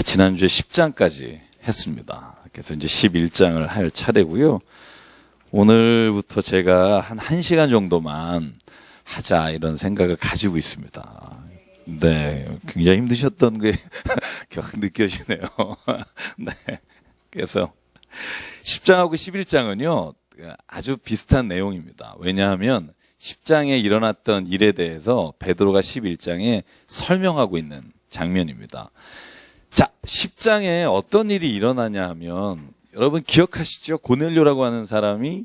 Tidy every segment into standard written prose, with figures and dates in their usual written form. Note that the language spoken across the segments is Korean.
지난주에 10장까지 했습니다. 그래서 이제 11장을 할 차례고요. 오늘부터 제가 한 1시간 정도만 하자 이런 생각을 가지고 있습니다. 네, 굉장히 힘드셨던 게 느껴지네요. 네, 그래서 10장하고 11장은요 아주 비슷한 내용입니다. 왜냐하면 10장에 일어났던 일에 대해서 베드로가 11장에 설명하고 있는 장면입니다. 자, 10장에 어떤 일이 일어나냐 하면 여러분 기억하시죠? 고넬료라고 하는 사람이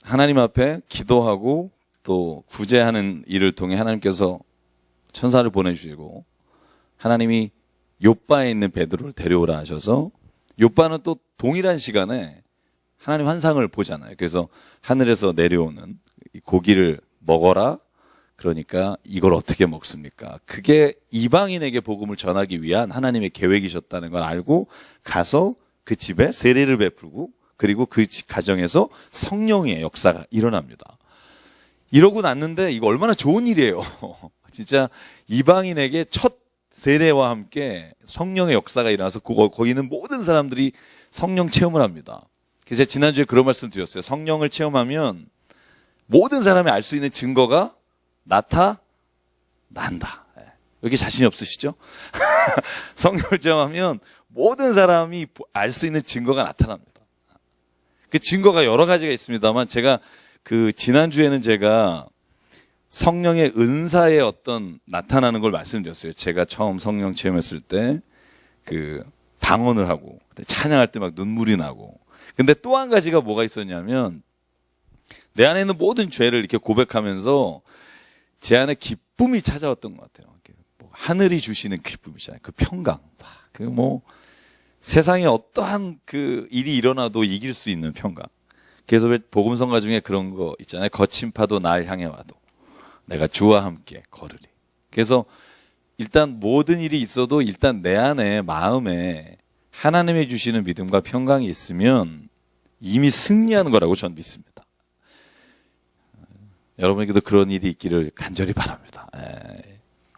하나님 앞에 기도하고 또 구제하는 일을 통해 하나님께서 천사를 보내주시고 하나님이 욥바에 있는 베드로를 데려오라 하셔서 욥바는 또 동일한 시간에 하나님 환상을 보잖아요. 그래서 하늘에서 내려오는 고기를 먹어라. 그러니까 이걸 어떻게 먹습니까? 그게 이방인에게 복음을 전하기 위한 하나님의 계획이셨다는 걸 알고 가서 그 집에 세례를 베풀고 그리고 그 가정에서 성령의 역사가 일어납니다. 이러고 났는데 이거 얼마나 좋은 일이에요. 진짜 이방인에게 첫 세례와 함께 성령의 역사가 일어나서 거기는 모든 사람들이 성령 체험을 합니다. 그래서 제가 지난주에 그런 말씀 드렸어요. 성령을 체험하면 모든 사람이 알 수 있는 증거가 나타난다. 여기 자신이 없으시죠? 성령을 체험하면 모든 사람이 알 수 있는 증거가 나타납니다. 그 증거가 여러 가지가 있습니다만 제가 지난주에는 제가 성령의 은사의 어떤 나타나는 걸 말씀드렸어요. 제가 처음 성령 체험했을 때 방언을 하고 찬양할 때 막 눈물이 나고. 근데 또 한 가지가 뭐가 있었냐면 내 안에 있는 모든 죄를 이렇게 고백하면서 제 안에 기쁨이 찾아왔던 것 같아요. 하늘이 주시는 기쁨이잖아요. 그 평강. 세상에 어떠한 일이 일어나도 이길 수 있는 평강. 그래서 왜 복음성가 중에 그런 거 있잖아요. 거친 파도 날 향해 와도 내가 주와 함께 걸으리. 그래서 일단 모든 일이 있어도 일단 내 안에 마음에 하나님이 주시는 믿음과 평강이 있으면 이미 승리하는 거라고 저는 믿습니다. 여러분에게도 그런 일이 있기를 간절히 바랍니다.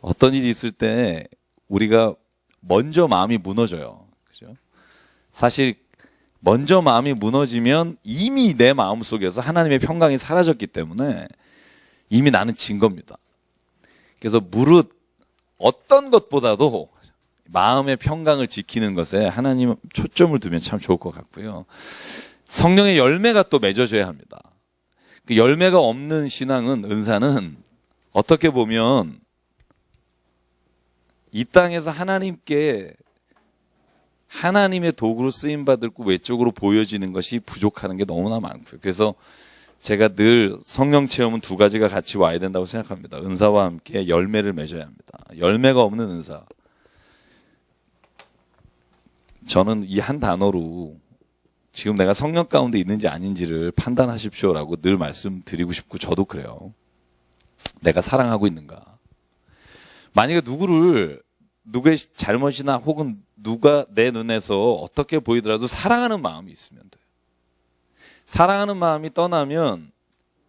어떤 일이 있을 때 우리가 먼저 마음이 무너져요. 그죠? 사실 먼저 마음이 무너지면 이미 내 마음속에서 하나님의 평강이 사라졌기 때문에 이미 나는 진 겁니다. 그래서 무릇 어떤 것보다도 마음의 평강을 지키는 것에 하나님 초점을 두면 참 좋을 것 같고요. 성령의 열매가 또 맺어져야 합니다. 그 열매가 없는 신앙은, 은사는 어떻게 보면 이 땅에서 하나님께 하나님의 도구로 쓰임받을 외적으로 보여지는 것이 부족하는 게 너무나 많고요. 그래서 제가 늘 성령 체험은 두 가지가 같이 와야 된다고 생각합니다. 은사와 함께 열매를 맺어야 합니다. 열매가 없는 은사. 저는 이 한 단어로 지금 내가 성령 가운데 있는지 아닌지를 판단하십시오라고 늘 말씀드리고 싶고 저도 그래요. 내가 사랑하고 있는가. 만약에 누구의 잘못이나 혹은 누가 내 눈에서 어떻게 보이더라도 사랑하는 마음이 있으면 돼요. 사랑하는 마음이 떠나면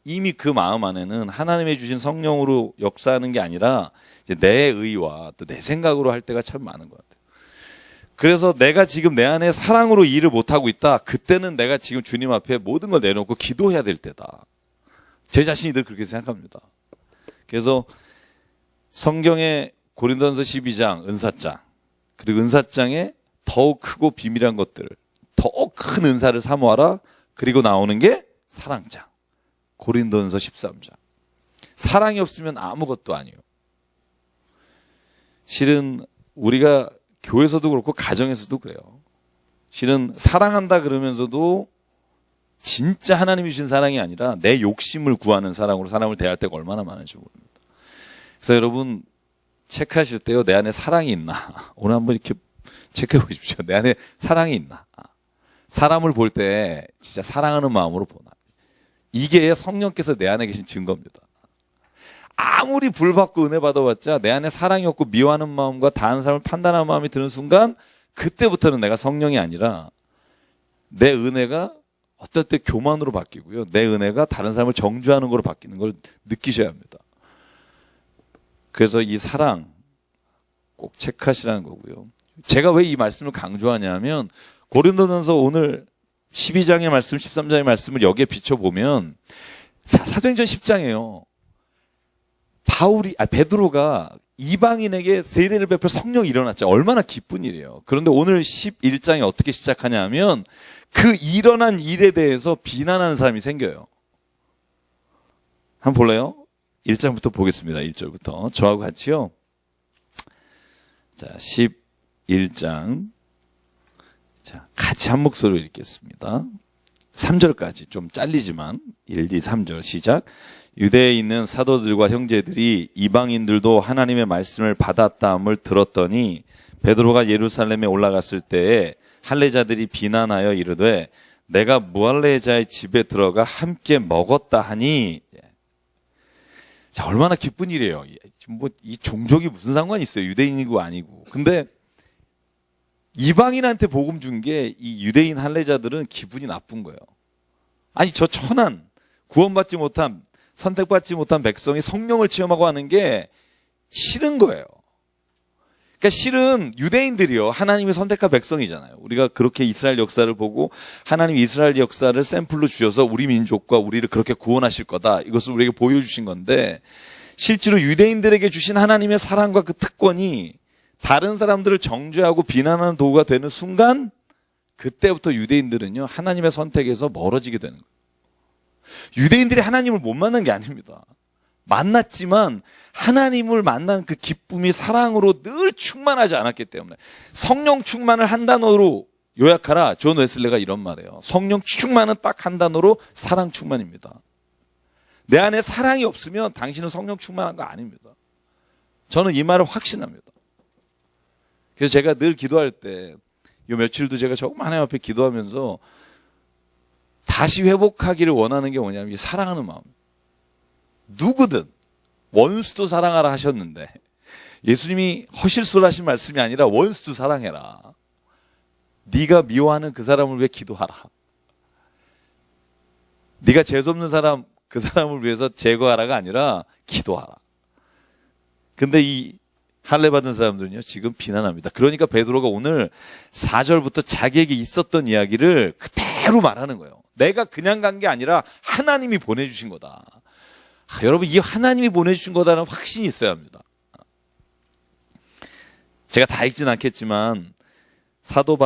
이미 그 마음 안에는 하나님의 주신 성령으로 역사하는 게 아니라 이제 내 의와 또 내 생각으로 할 때가 참 많은 것 같아요. 그래서 내가 지금 내 안에 사랑으로 일을 못하고 있다. 그때는 내가 지금 주님 앞에 모든 걸 내려놓고 기도해야 될 때다. 제 자신이 늘 그렇게 생각합니다. 그래서 성경의 고린도전서 12장 은사장 그리고 은사장에 더욱 크고 비밀한 것들 더욱 큰 은사를 사모하라. 그리고 나오는 게 사랑장 고린도전서 13장. 사랑이 없으면 아무것도 아니에요. 실은 우리가 교회에서도 그렇고 가정에서도 그래요. 실은 사랑한다 그러면서도 진짜 하나님이 주신 사랑이 아니라 내 욕심을 구하는 사랑으로 사람을 대할 때가 얼마나 많은지 모릅니다. 그래서 여러분 체크하실 때요. 내 안에 사랑이 있나. 오늘 한번 이렇게 체크해 보십시오. 내 안에 사랑이 있나. 사람을 볼 때 진짜 사랑하는 마음으로 보나. 이게 성령께서 내 안에 계신 증거입니다. 아무리 불받고 은혜 받아봤자 내 안에 사랑이 없고 미워하는 마음과 다른 사람을 판단하는 마음이 드는 순간 그때부터는 내가 성령이 아니라 내 은혜가 어떨 때 교만으로 바뀌고요. 내 은혜가 다른 사람을 정죄하는 거로 바뀌는 걸 느끼셔야 합니다. 그래서 이 사랑 꼭 체크하시라는 거고요. 제가 왜 이 말씀을 강조하냐면 고린도전서 오늘 12장의 말씀, 13장의 말씀을 여기에 비춰보면 사도행전 10장이에요. 베드로가 이방인에게 세례를 베풀 성령이 일어났죠. 얼마나 기쁜 일이에요. 그런데 오늘 11장이 어떻게 시작하냐면 그 일어난 일에 대해서 비난하는 사람이 생겨요. 한번 볼래요? 1장부터 보겠습니다. 1절부터. 저하고 같이요. 자, 11장. 자, 같이 한 목소리로 읽겠습니다. 3절까지 좀 잘리지만 1, 2, 3절 시작. 유대에 있는 사도들과 형제들이 이방인들도 하나님의 말씀을 받았다함을 들었더니 베드로가 예루살렘에 올라갔을 때에 할례자들이 비난하여 이르되 내가 무할례자의 집에 들어가 함께 먹었다 하니. 자, 얼마나 기쁜 일이에요. 뭐 이 종족이 무슨 상관이 있어요. 유대인이고 아니고. 근데 이방인한테 복음 준 게 이 유대인 할례자들은 기분이 나쁜 거예요. 아니 저 천한 구원받지 못한 선택받지 못한 백성이 성령을 체험하고 하는 게 싫은 거예요. 그러니까 실은 유대인들이요, 하나님이 선택한 백성이잖아요. 우리가 그렇게 이스라엘 역사를 보고 하나님이 이스라엘 역사를 샘플로 주셔서 우리 민족과 우리를 그렇게 구원하실 거다, 이것을 우리에게 보여주신 건데, 실제로 유대인들에게 주신 하나님의 사랑과 그 특권이 다른 사람들을 정죄하고 비난하는 도구가 되는 순간, 그때부터 유대인들은요 하나님의 선택에서 멀어지게 되는 거예요. 유대인들이 하나님을 못 만난 게 아닙니다. 만났지만 하나님을 만난 그 기쁨이 사랑으로 늘 충만하지 않았기 때문에. 성령 충만을 한 단어로 요약하라, 존 웨슬레가 이런 말이에요. 성령 충만은 딱 한 단어로 사랑 충만입니다. 내 안에 사랑이 없으면 당신은 성령 충만한 거 아닙니다. 저는 이 말을 확신합니다. 그래서 제가 늘 기도할 때, 요 며칠도 제가 조금 하나님 앞에 기도하면서 다시 회복하기를 원하는 게 뭐냐면 이 사랑하는 마음. 누구든 원수도 사랑하라 하셨는데 예수님이 허실수를 하신 말씀이 아니라 원수도 사랑해라. 네가 미워하는 그 사람을 위해 기도하라. 네가 재수없는 사람, 그 사람을 위해서 제거하라가 아니라 기도하라. 근데 이 할례 받은 사람들은요 지금 비난합니다. 그러니까 베드로가 오늘 4절부터 자기에게 있었던 이야기를 그대로 말하는 거예요. 내가 그냥 간 게 아니라 하나님이 보내주신 거다. 여러분, 이 하나님이 보내주신 거다라는 확신이 있어야 합니다. 제가 다 읽진 않겠지만 사도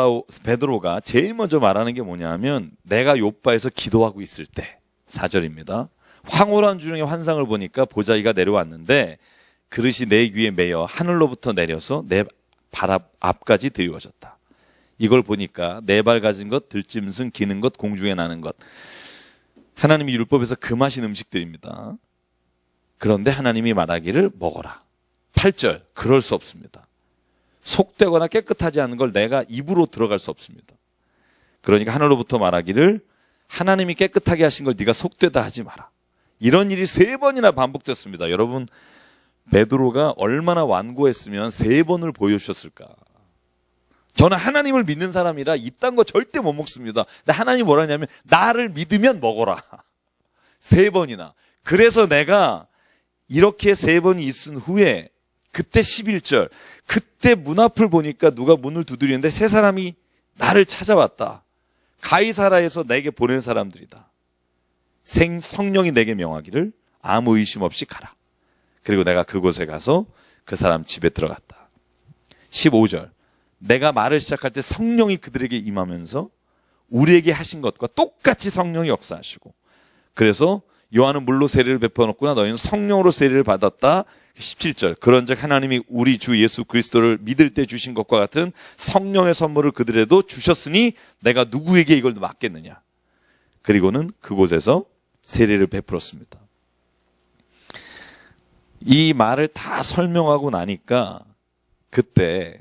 베드로가 제일 먼저 말하는 게 뭐냐면, 내가 요바에서 기도하고 있을 때, 4절입니다. 황홀한 주령의 환상을 보니까 보자기가 내려왔는데 그릇이 내 귀에 매여 하늘로부터 내려서 내 발 앞까지 드리워졌다. 이걸 보니까 네 발 가진 것, 들짐승, 기는 것, 공중에 나는 것, 하나님이 율법에서 금하신 음식들입니다. 그런데 하나님이 말하기를 먹어라. 8절, 그럴 수 없습니다. 속되거나 깨끗하지 않은 걸 내가 입으로 들어갈 수 없습니다. 그러니까 하늘로부터 말하기를 하나님이 깨끗하게 하신 걸 네가 속되다 하지 마라. 이런 일이 3번이나 반복됐습니다. 여러분, 베드로가 얼마나 완고했으면 3번을 보여주셨을까. 저는 하나님을 믿는 사람이라 이딴 거 절대 못 먹습니다. 근데 하나님이 뭐라냐면 나를 믿으면 먹어라. 3번이나. 그래서 내가 이렇게 3번이 있은 후에 그때 11절, 그때 문 앞을 보니까 누가 문을 두드리는데 세 사람이 나를 찾아왔다. 가이사라에서 내게 보낸 사람들이다. 성령이 내게 명하기를 아무 의심 없이 가라. 그리고 내가 그곳에 가서 그 사람 집에 들어갔다. 15절, 내가 말을 시작할 때 성령이 그들에게 임하면서 우리에게 하신 것과 똑같이 성령이 역사하시고, 그래서 요한은 물로 세례를 베풀었구나, 너희는 성령으로 세례를 받았다. 17절, 그런즉 하나님이 우리 주 예수 그리스도를 믿을 때 주신 것과 같은 성령의 선물을 그들에도 주셨으니 내가 누구에게 이걸 맡겠느냐. 그리고는 그곳에서 세례를 베풀었습니다. 이 말을 다 설명하고 나니까 그때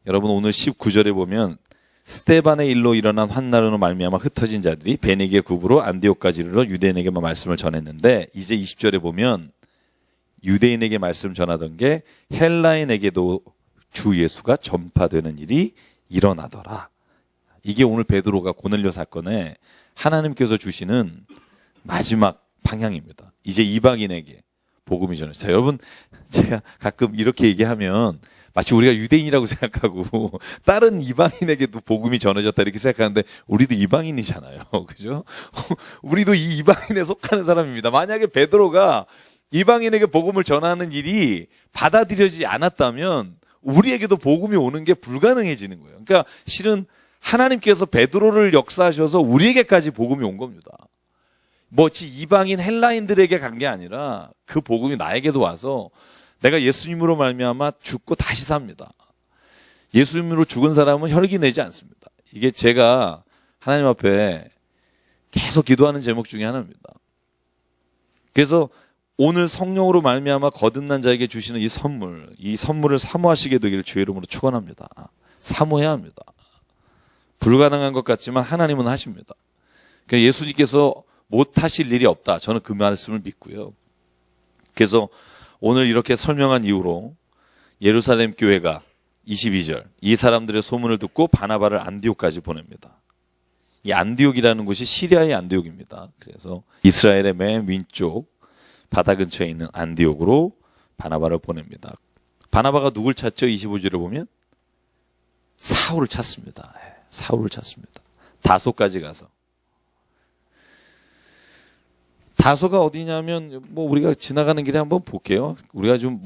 여러분, 오늘 19절에 보면 스데반의 일로 일어난 환난으로 말미암아 흩어진 자들이 베니게 굽으로 안디옥까지 이르러 유대인에게만 말씀을 전했는데, 이제 20절에 보면 유대인에게 말씀 전하던 게 헬라인에게도 주 예수가 전파되는 일이 일어나더라. 이게 오늘 베드로가 고넬료 사건에 하나님께서 주시는 마지막 방향입니다. 이제 이방인에게 복음이 전해져요. 여러분, 제가 가끔 이렇게 얘기하면 마치 우리가 유대인이라고 생각하고 다른 이방인에게도 복음이 전해졌다 이렇게 생각하는데 우리도 이방인이잖아요. 그죠? 우리도 이 이방인에 속하는 사람입니다. 만약에 베드로가 이방인에게 복음을 전하는 일이 받아들여지지 않았다면 우리에게도 복음이 오는 게 불가능해지는 거예요. 그러니까 실은 하나님께서 베드로를 역사하셔서 우리에게까지 복음이 온 겁니다. 뭐지 이방인 헬라인들에게 간 게 아니라 그 복음이 나에게도 와서 내가 예수님으로 말미암아 죽고 다시 삽니다. 예수님으로 죽은 사람은 혈기 내지 않습니다. 이게 제가 하나님 앞에 계속 기도하는 제목 중에 하나입니다. 그래서 오늘 성령으로 말미암아 거듭난 자에게 주시는 이 선물을 사모하시게 되기를 주의 이름으로 축원합니다. 사모해야 합니다. 불가능한 것 같지만 하나님은 하십니다. 그러니까 예수님께서 못하실 일이 없다. 저는 그 말씀을 믿고요. 그래서 오늘 이렇게 설명한 이후로 예루살렘 교회가 22절 이 사람들의 소문을 듣고 바나바를 안디옥까지 보냅니다. 이 안디옥이라는 곳이 시리아의 안디옥입니다. 그래서 이스라엘의 맨 왼쪽 바다 근처에 있는 안디옥으로 바나바를 보냅니다. 바나바가 누굴 찾죠? 25절에 보면 사울을 찾습니다. 사울을 찾습니다. 다소까지 가서. 다소가 어디냐면 뭐 우리가 지나가는 길에 한번 볼게요. 우리가 좀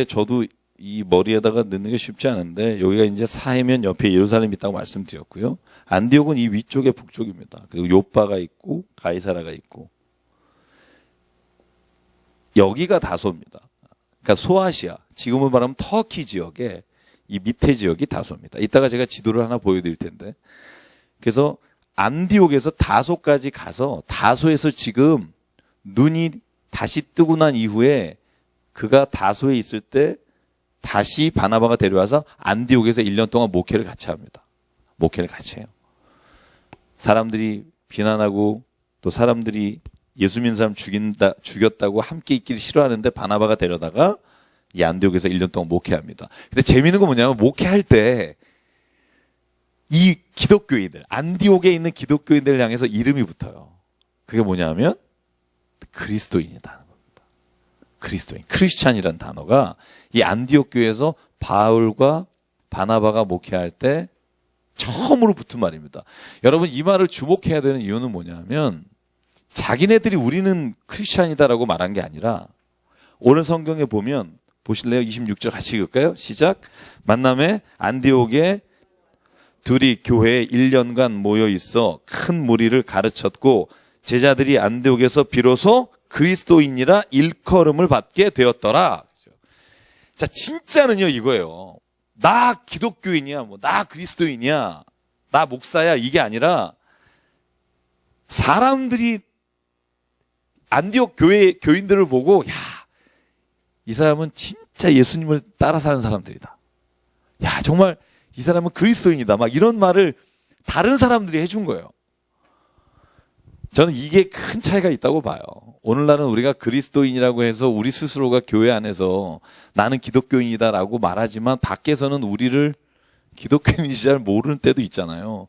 저도 이 머리에다가 넣는 게 쉽지 않은데 여기가 이제 사해면 옆에 예루살렘이 있다고 말씀드렸고요. 안디옥은 이 위쪽에 북쪽입니다. 그리고 요빠가 있고 가이사라가 있고 여기가 다소입니다. 그러니까 소아시아, 지금은 말하면 터키 지역의 이 밑에 지역이 다소입니다. 이따가 제가 지도를 하나 보여드릴 텐데 그래서 안디옥에서 다소까지 가서 다소에서 지금 눈이 다시 뜨고 난 이후에 그가 다소에 있을 때 다시 바나바가 데려와서 안디옥에서 1년 동안 목회를 같이 합니다. 목회를 같이 해요. 사람들이 비난하고 또 사람들이 예수 믿는 사람 죽였다고 함께 있기를 싫어하는데 바나바가 데려다가 이 안디옥에서 1년 동안 목회합니다. 근데 재미있는 건 뭐냐면 목회할 때 이 기독교인들, 안디옥에 있는 기독교인들을 향해서 이름이 붙어요. 그게 뭐냐면 그리스도인이라는 겁니다. 그리스도인, 크리스찬이라는 단어가 이 안디옥 교회에서 바울과 바나바가 목회할 때 처음으로 붙은 말입니다. 여러분 이 말을 주목해야 되는 이유는 뭐냐면 자기네들이 우리는 크리스찬이다라고 말한 게 아니라 오늘 성경에 보면 보실래요? 26절 같이 읽을까요? 시작. 만남에 안디옥에 둘이 교회에 1년간 모여 있어 큰 무리를 가르쳤고 제자들이 안디옥에서 비로소 그리스도인이라 일컬음을 받게 되었더라. 자, 진짜는요 이거예요. 나 기독교인이야, 나 그리스도인이야, 나 목사야 이게 아니라 사람들이 안디옥 교인들을 보고 이 사람은 진짜 예수님을 따라 사는 사람들이다. 정말 이 사람은 그리스도인이다. 막 이런 말을 다른 사람들이 해준 거예요. 저는 이게 큰 차이가 있다고 봐요. 오늘날은 우리가 그리스도인이라고 해서 우리 스스로가 교회 안에서 나는 기독교인이다라고 말하지만 밖에서는 우리를 기독교인인지 잘 모르는 때도 있잖아요.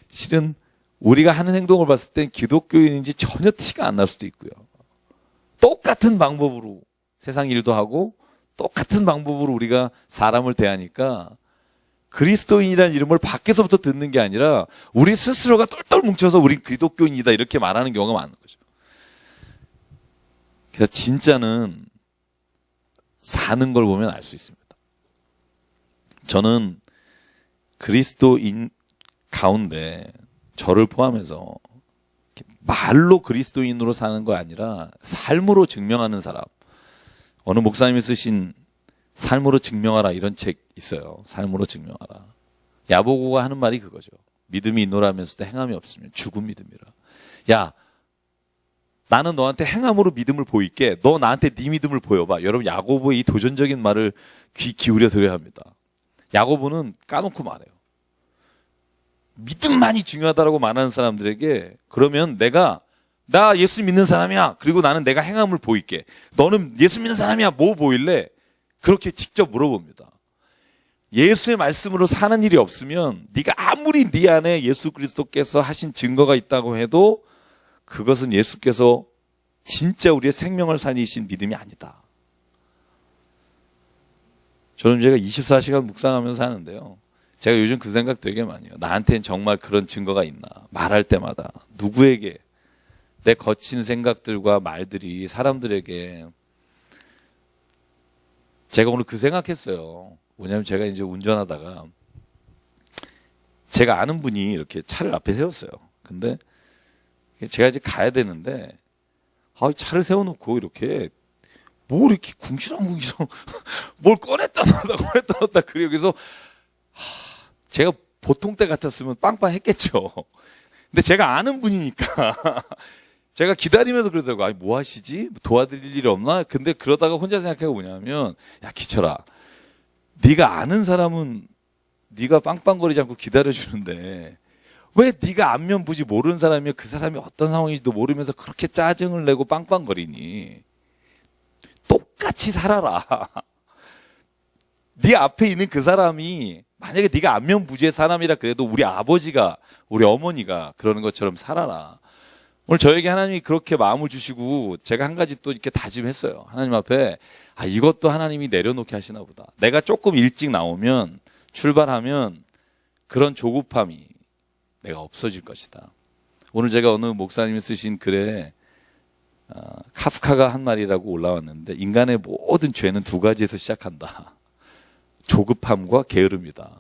실은 우리가 하는 행동을 봤을 땐 기독교인인지 전혀 티가 안 날 수도 있고요. 똑같은 방법으로 세상 일도 하고 똑같은 방법으로 우리가 사람을 대하니까 그리스도인이라는 이름을 밖에서부터 듣는 게 아니라 우리 스스로가 똘똘 뭉쳐서 우리 기독교인이다 이렇게 말하는 경우가 많은 거죠. 그래서 진짜는 사는 걸 보면 알 수 있습니다. 저는 그리스도인 가운데 저를 포함해서 말로 그리스도인으로 사는 거 아니라 삶으로 증명하는 사람. 어느 목사님이 쓰신 삶으로 증명하라 이런 책 있어요. 삶으로 증명하라. 야보고가 하는 말이 그거죠. 믿음이 있노라면서도 행함이 없으면 죽은 믿음이라. 나는 너한테 행함으로 믿음을 보일게. 너 나한테 네 믿음을 보여봐. 여러분 야고보의 이 도전적인 말을 귀 기울여 들어야 합니다. 야고보는 까놓고 말해요. 믿음만이 중요하다라고 말하는 사람들에게 그러면 나 예수 믿는 사람이야. 그리고 나는 내가 행함을 보일게. 너는 예수 믿는 사람이야. 뭐 보일래? 그렇게 직접 물어봅니다. 예수의 말씀으로 사는 일이 없으면 네가 아무리 네 안에 예수 그리스도께서 하신 증거가 있다고 해도 그것은 예수께서 진짜 우리의 생명을 살리신 믿음이 아니다. 저는 제가 24시간 묵상하면서 하는데요. 제가 요즘 그 생각 되게 많이 해요. 나한테는 정말 그런 증거가 있나. 말할 때마다 누구에게 내 거친 생각들과 말들이 사람들에게, 제가 오늘 그 생각했어요. 뭐냐면 제가 이제 운전하다가 제가 아는 분이 이렇게 차를 앞에 세웠어요. 근데 제가 이제 가야 되는데 차를 세워놓고 이렇게 뭐 이렇게 궁시렁궁시렁 뭘 꺼냈다 놨다 그래요. 그래서 제가 보통 때 같았으면 빵빵했겠죠. 근데 제가 아는 분이니까 제가 기다리면서 그러더라고요. 아니 뭐 하시지? 도와드릴 일이 없나? 근데 그러다가 혼자 생각해가 뭐냐면, 야 기철아, 네가 아는 사람은 네가 빵빵거리지 않고 기다려주는데 왜 네가 안면 부지 모르는 사람이 그 사람이 어떤 상황인지도 모르면서 그렇게 짜증을 내고 빵빵거리니? 똑같이 살아라. 네 앞에 있는 그 사람이 만약에 네가 안면부지의 사람이라 그래도 우리 아버지가, 우리 어머니가 그러는 것처럼 살아라. 오늘 저에게 하나님이 그렇게 마음을 주시고 제가 한 가지 또 이렇게 다짐했어요. 하나님 앞에 이것도 하나님이 내려놓게 하시나 보다. 내가 조금 일찍 나오면, 출발하면 그런 조급함이 내가 없어질 것이다. 오늘 제가 어느 목사님이 쓰신 글에 카프카가 한 말이라고 올라왔는데, 인간의 모든 죄는 두 가지에서 시작한다. 조급함과 게으름이다.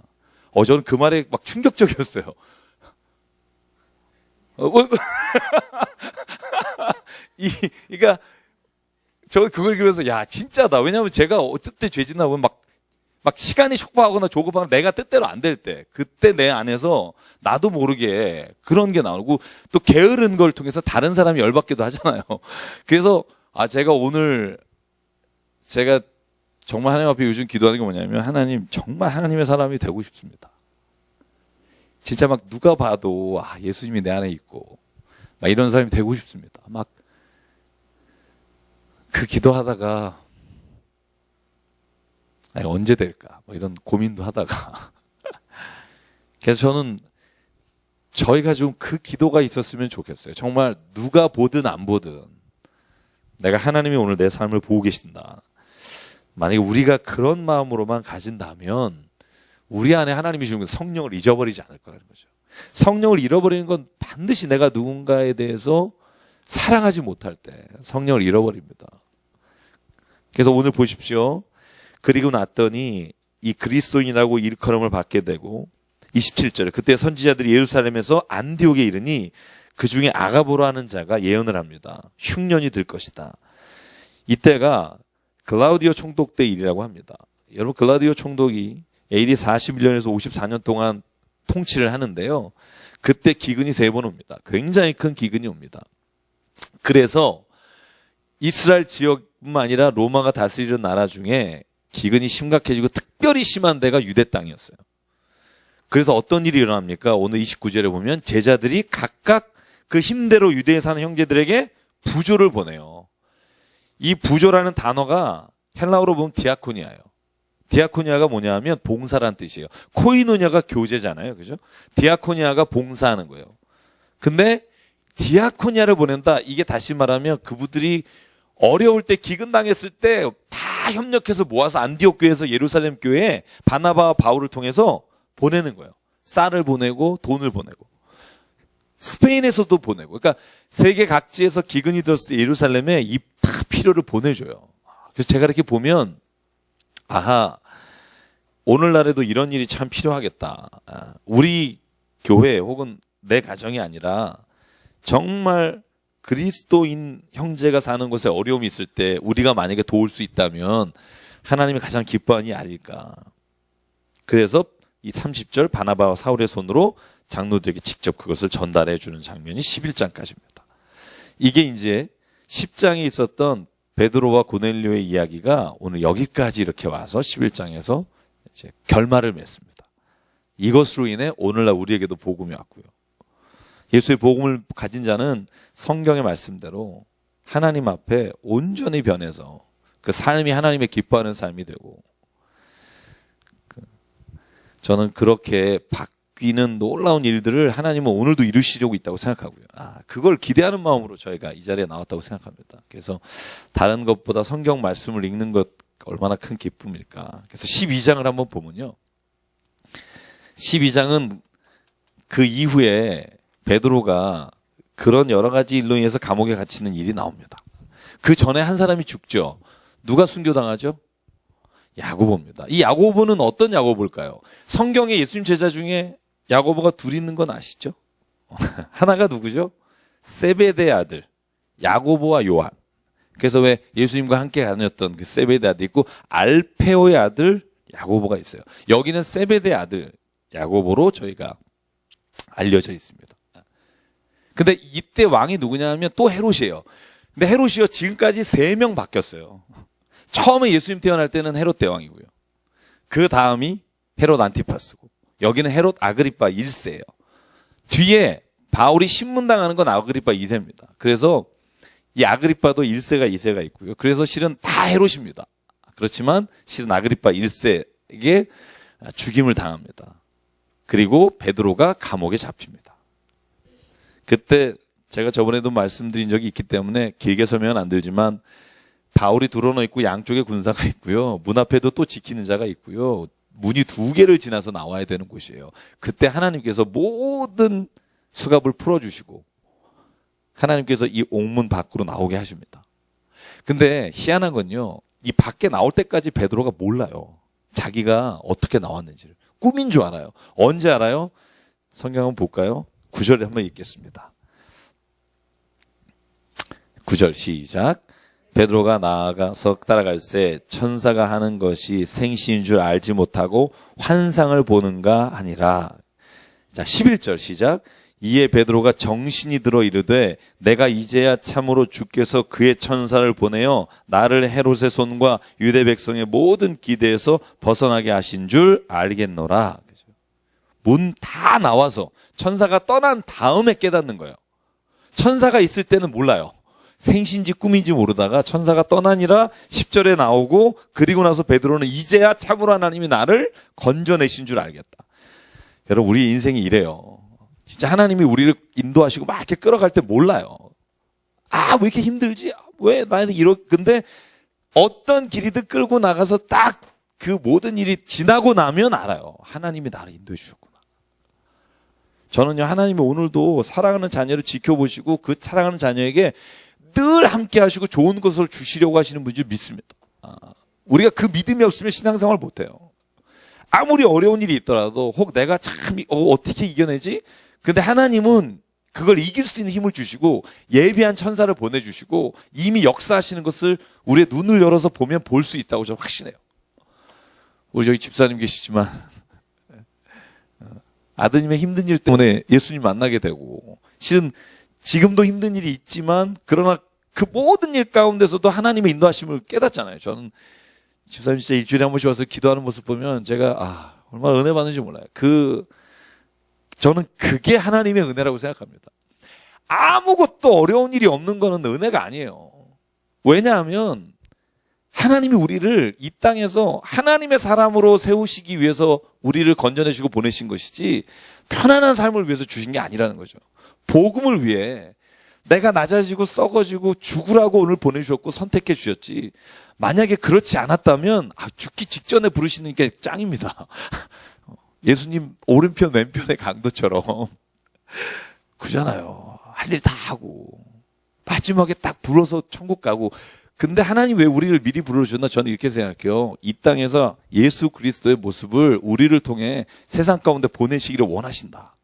저는 그 말에 막 충격적이었어요. 그러니까 저 그걸 읽으면서 야 진짜다. 왜냐하면 제가 어쩔 때 죄 짓나 보면 막 시간이 촉박하거나 조급하거나 내가 뜻대로 안 될 때, 그때 내 안에서 나도 모르게 그런 게 나오고, 또 게으른 걸 통해서 다른 사람이 열받기도 하잖아요. 그래서 제가 오늘 제가 정말 하나님 앞에 요즘 기도하는 게 뭐냐면, 하나님 정말 하나님의 사람이 되고 싶습니다. 진짜 막 누가 봐도 예수님이 내 안에 있고 막 이런 사람이 되고 싶습니다. 막 그 기도하다가 언제 될까 뭐 이런 고민도 하다가 그래서 저는 저희가 좀 그 기도가 있었으면 좋겠어요. 정말 누가 보든 안 보든 내가 하나님이 오늘 내 삶을 보고 계신다. 만약에 우리가 그런 마음으로만 가진다면 우리 안에 하나님이 주는 성령을 잊어버리지 않을 거라는 거죠. 성령을 잃어버리는 건 반드시 내가 누군가에 대해서 사랑하지 못할 때 성령을 잃어버립니다. 그래서 오늘 보십시오. 그리고 났더니 이 그리스도인이라고 일컬음을 받게 되고, 27절에 그때 선지자들이 예루살렘에서 안디옥에 이르니 그 중에 아가보라 하는 자가 예언을 합니다. 흉년이 들 것이다. 이때가 글라우디오 총독 때 일이라고 합니다. 여러분, 글라우디오 총독이 AD 41년에서 54년 동안 통치를 하는데요. 그때 기근이 3번 옵니다. 굉장히 큰 기근이 옵니다. 그래서 이스라엘 지역뿐만 아니라 로마가 다스리는 나라 중에 기근이 심각해지고 특별히 심한 데가 유대 땅이었어요. 그래서 어떤 일이 일어납니까? 오늘 29절에 보면 제자들이 각각 그 힘대로 유대에 사는 형제들에게 부조를 보내요. 이 부조라는 단어가 헬라어로 보면 디아코니아예요. 디아코니아가 뭐냐 하면 봉사란 뜻이에요. 코이노냐가 교제잖아요. 그죠? 디아코니아가 봉사하는 거예요. 근데 디아코니아를 보낸다. 이게 다시 말하면 그분들이 어려울 때, 기근 당했을 때 다 협력해서 모아서 안디옥 교회에서 예루살렘 교회에 바나바와 바울을 통해서 보내는 거예요. 쌀을 보내고 돈을 보내고 스페인에서도 보내고, 그러니까 세계 각지에서 기근이 들었을 때 예루살렘에 이 다 필요를 보내줘요. 그래서 제가 이렇게 보면 오늘날에도 이런 일이 참 필요하겠다. 우리 교회 혹은 내 가정이 아니라 정말 그리스도인 형제가 사는 곳에 어려움이 있을 때 우리가 만약에 도울 수 있다면 하나님이 가장 기뻐하는 일이 아닐까. 그래서 이 30절 바나바와 사울의 손으로 장로들에게 직접 그것을 전달해 주는 장면이 11장까지입니다. 이게 이제 10장에 있었던 베드로와 고넬료의 이야기가 오늘 여기까지 이렇게 와서 11장에서 이제 결말을 맺습니다. 이것으로 인해 오늘날 우리에게도 복음이 왔고요. 예수의 복음을 가진 자는 성경의 말씀대로 하나님 앞에 온전히 변해서 그 삶이 하나님의 기뻐하는 삶이 되고, 저는 그렇게 바뀌는 놀라운 일들을 하나님은 오늘도 이루시려고 있다고 생각하고요. 그걸 기대하는 마음으로 저희가 이 자리에 나왔다고 생각합니다. 그래서 다른 것보다 성경 말씀을 읽는 것 얼마나 큰 기쁨일까. 그래서 12장을 한번 보면요. 12장은 그 이후에 베드로가 그런 여러 가지 일로 인해서 감옥에 갇히는 일이 나옵니다. 그 전에 한 사람이 죽죠. 누가 순교당하죠? 야고보입니다. 이 야고보는 어떤 야고보일까요? 성경에 예수님 제자 중에 야고보가 둘 있는 건 아시죠? 하나가 누구죠? 세베대의 아들 야고보와 요한. 그래서 왜 예수님과 함께 다녔던 그 세베대 아들 있고 알페오의 아들 야고보가 있어요. 여기는 세베대의 아들 야고보로 저희가 알려져 있습니다. 근데 이때 왕이 누구냐 하면 또 헤롯이에요. 근데 헤롯이요 지금까지 3명 바뀌었어요. 처음에 예수님 태어날 때는 헤롯 대왕이고요. 그 다음이 헤롯 안티파스고 여기는 헤롯 아그리파 1세예요. 뒤에 바울이 신문당하는 건 아그리파 2세입니다. 그래서 이 아그리파도 1세가 2세가 있고요. 그래서 실은 다 헤롯입니다. 그렇지만 실은 아그리파 1세에게 죽임을 당합니다. 그리고 베드로가 감옥에 잡힙니다. 그때 제가 저번에도 말씀드린 적이 있기 때문에 길게 설명은 안 들지만 바울이 들어놓 있고 양쪽에 군사가 있고요. 문 앞에도 또 지키는 자가 있고요. 문이 2개를 지나서 나와야 되는 곳이에요. 그때 하나님께서 모든 수갑을 풀어주시고 하나님께서 이 옥문 밖으로 나오게 하십니다. 근데 희한한 건요. 이 밖에 나올 때까지 베드로가 몰라요. 자기가 어떻게 나왔는지를. 꿈인 줄 알아요. 언제 알아요? 성경 한번 볼까요? 9절에 한번 읽겠습니다. 9절 시작. 베드로가 나아가서 따라갈새 천사가 하는 것이 생시인 줄 알지 못하고 환상을 보는가 하니라. 자, 11절 시작. 이에 베드로가 정신이 들어 이르되 내가 이제야 참으로 주께서 그의 천사를 보내어 나를 헤롯의 손과 유대 백성의 모든 기대에서 벗어나게 하신 줄 알겠노라. 문 다 나와서 천사가 떠난 다음에 깨닫는 거예요. 천사가 있을 때는 몰라요. 생신지 꿈인지 모르다가 천사가 떠나니라 10절에 나오고 그리고 나서 베드로는 이제야 참으로 하나님이 나를 건져내신 줄 알겠다. 여러분 우리 인생이 이래요. 진짜 하나님이 우리를 인도하시고 막 이렇게 끌어갈 때 몰라요. 아, 왜 이렇게 힘들지? 왜 나는 근데 어떤 길이든 끌고 나가서 딱 그 모든 일이 지나고 나면 알아요. 하나님이 나를 인도해 주셨구나. 저는요, 하나님이 오늘도 사랑하는 자녀를 지켜보시고 그 사랑하는 자녀에게 늘 함께 하시고 좋은 것을 주시려고 하시는 분줄 믿습니다. 우리가 그 믿음이 없으면 신앙생활 못해요. 아무리 어려운 일이 있더라도 혹 내가 참 어떻게 이겨내지? 근데 하나님은 그걸 이길 수 있는 힘을 주시고 예비한 천사를 보내주시고 이미 역사하시는 것을 우리의 눈을 열어서 보면 볼 수 있다고 저는 확신해요. 우리 저기 집사님 계시지만 아드님의 힘든 일 때문에 예수님 만나게 되고 실은 지금도 힘든 일이 있지만 그러나 그 모든 일 가운데서도 하나님의 인도하심을 깨닫잖아요. 저는 집사님 진짜 일주일에 한 번씩 와서 기도하는 모습 보면 제가 얼마나 은혜 받는지 몰라요. 저는 그게 하나님의 은혜라고 생각합니다. 아무것도 어려운 일이 없는 거는 은혜가 아니에요. 왜냐하면 하나님이 우리를 이 땅에서 하나님의 사람으로 세우시기 위해서 우리를 건져내시고 보내신 것이지 편안한 삶을 위해서 주신 게 아니라는 거죠. 복음을 위해 내가 낮아지고 썩어지고 죽으라고 오늘 보내주셨고 선택해 주셨지. 만약에 그렇지 않았다면 죽기 직전에 부르시는 게 짱입니다. 예수님 오른편 왼편의 강도처럼 그잖아요. 할 일 다 하고 마지막에 딱 불러서 천국 가고. 근데 하나님 왜 우리를 미리 불러주셨나? 저는 이렇게 생각해요. 이 땅에서 예수 그리스도의 모습을 우리를 통해 세상 가운데 보내시기를 원하신다.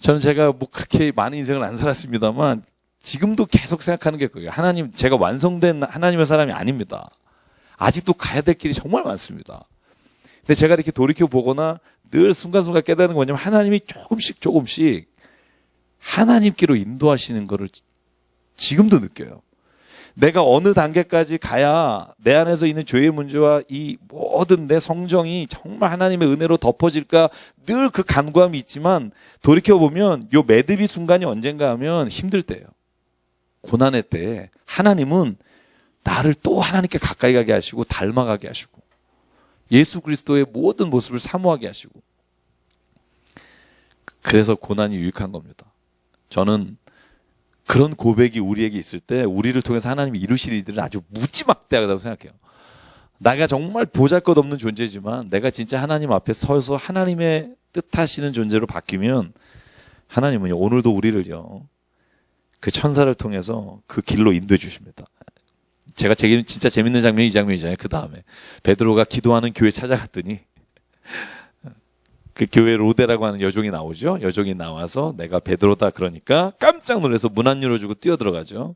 저는 제가 그렇게 많은 인생을 안 살았습니다만 지금도 계속 생각하는 게 그거예요. 하나님, 제가 완성된 하나님의 사람이 아닙니다. 아직도 가야 될 길이 정말 많습니다. 근데 제가 이렇게 돌이켜 보거나 늘 순간순간 깨닫는 건 뭐냐면 하나님이 조금씩 하나님께로 인도하시는 거를 지금도 느껴요. 내가 어느 단계까지 가야 내 안에서 있는 죄의 문제와 이 모든 내 성정이 정말 하나님의 은혜로 덮어질까 늘 그 간구함이 있지만 돌이켜보면 요 매듭이 순간이 언젠가 하면 힘들 때예요. 고난의 때에 하나님은 나를 또 하나님께 가까이 가게 하시고 닮아가게 하시고 예수 그리스도의 모든 모습을 사모하게 하시고 그래서 고난이 유익한 겁니다. 저는 그런 고백이 우리에게 있을 때 우리를 통해서 하나님이 이루실 일들은 아주 무지막대하다고 생각해요. 내가 정말 보잘것없는 존재지만 내가 진짜 하나님 앞에 서서 하나님의 뜻하시는 존재로 바뀌면 하나님은요, 오늘도 우리를요, 그 천사를 통해서 그 길로 인도해 주십니다. 제가 진짜 재밌는 장면이 이 장면이잖아요. 그 다음에 베드로가 기도하는 교회 찾아갔더니 그 교회 로데라고 하는 여종이 나오죠. 여종이 나와서 내가 베드로다 그러니까 깜짝 놀라서 문 안 열어주고 뛰어들어가죠.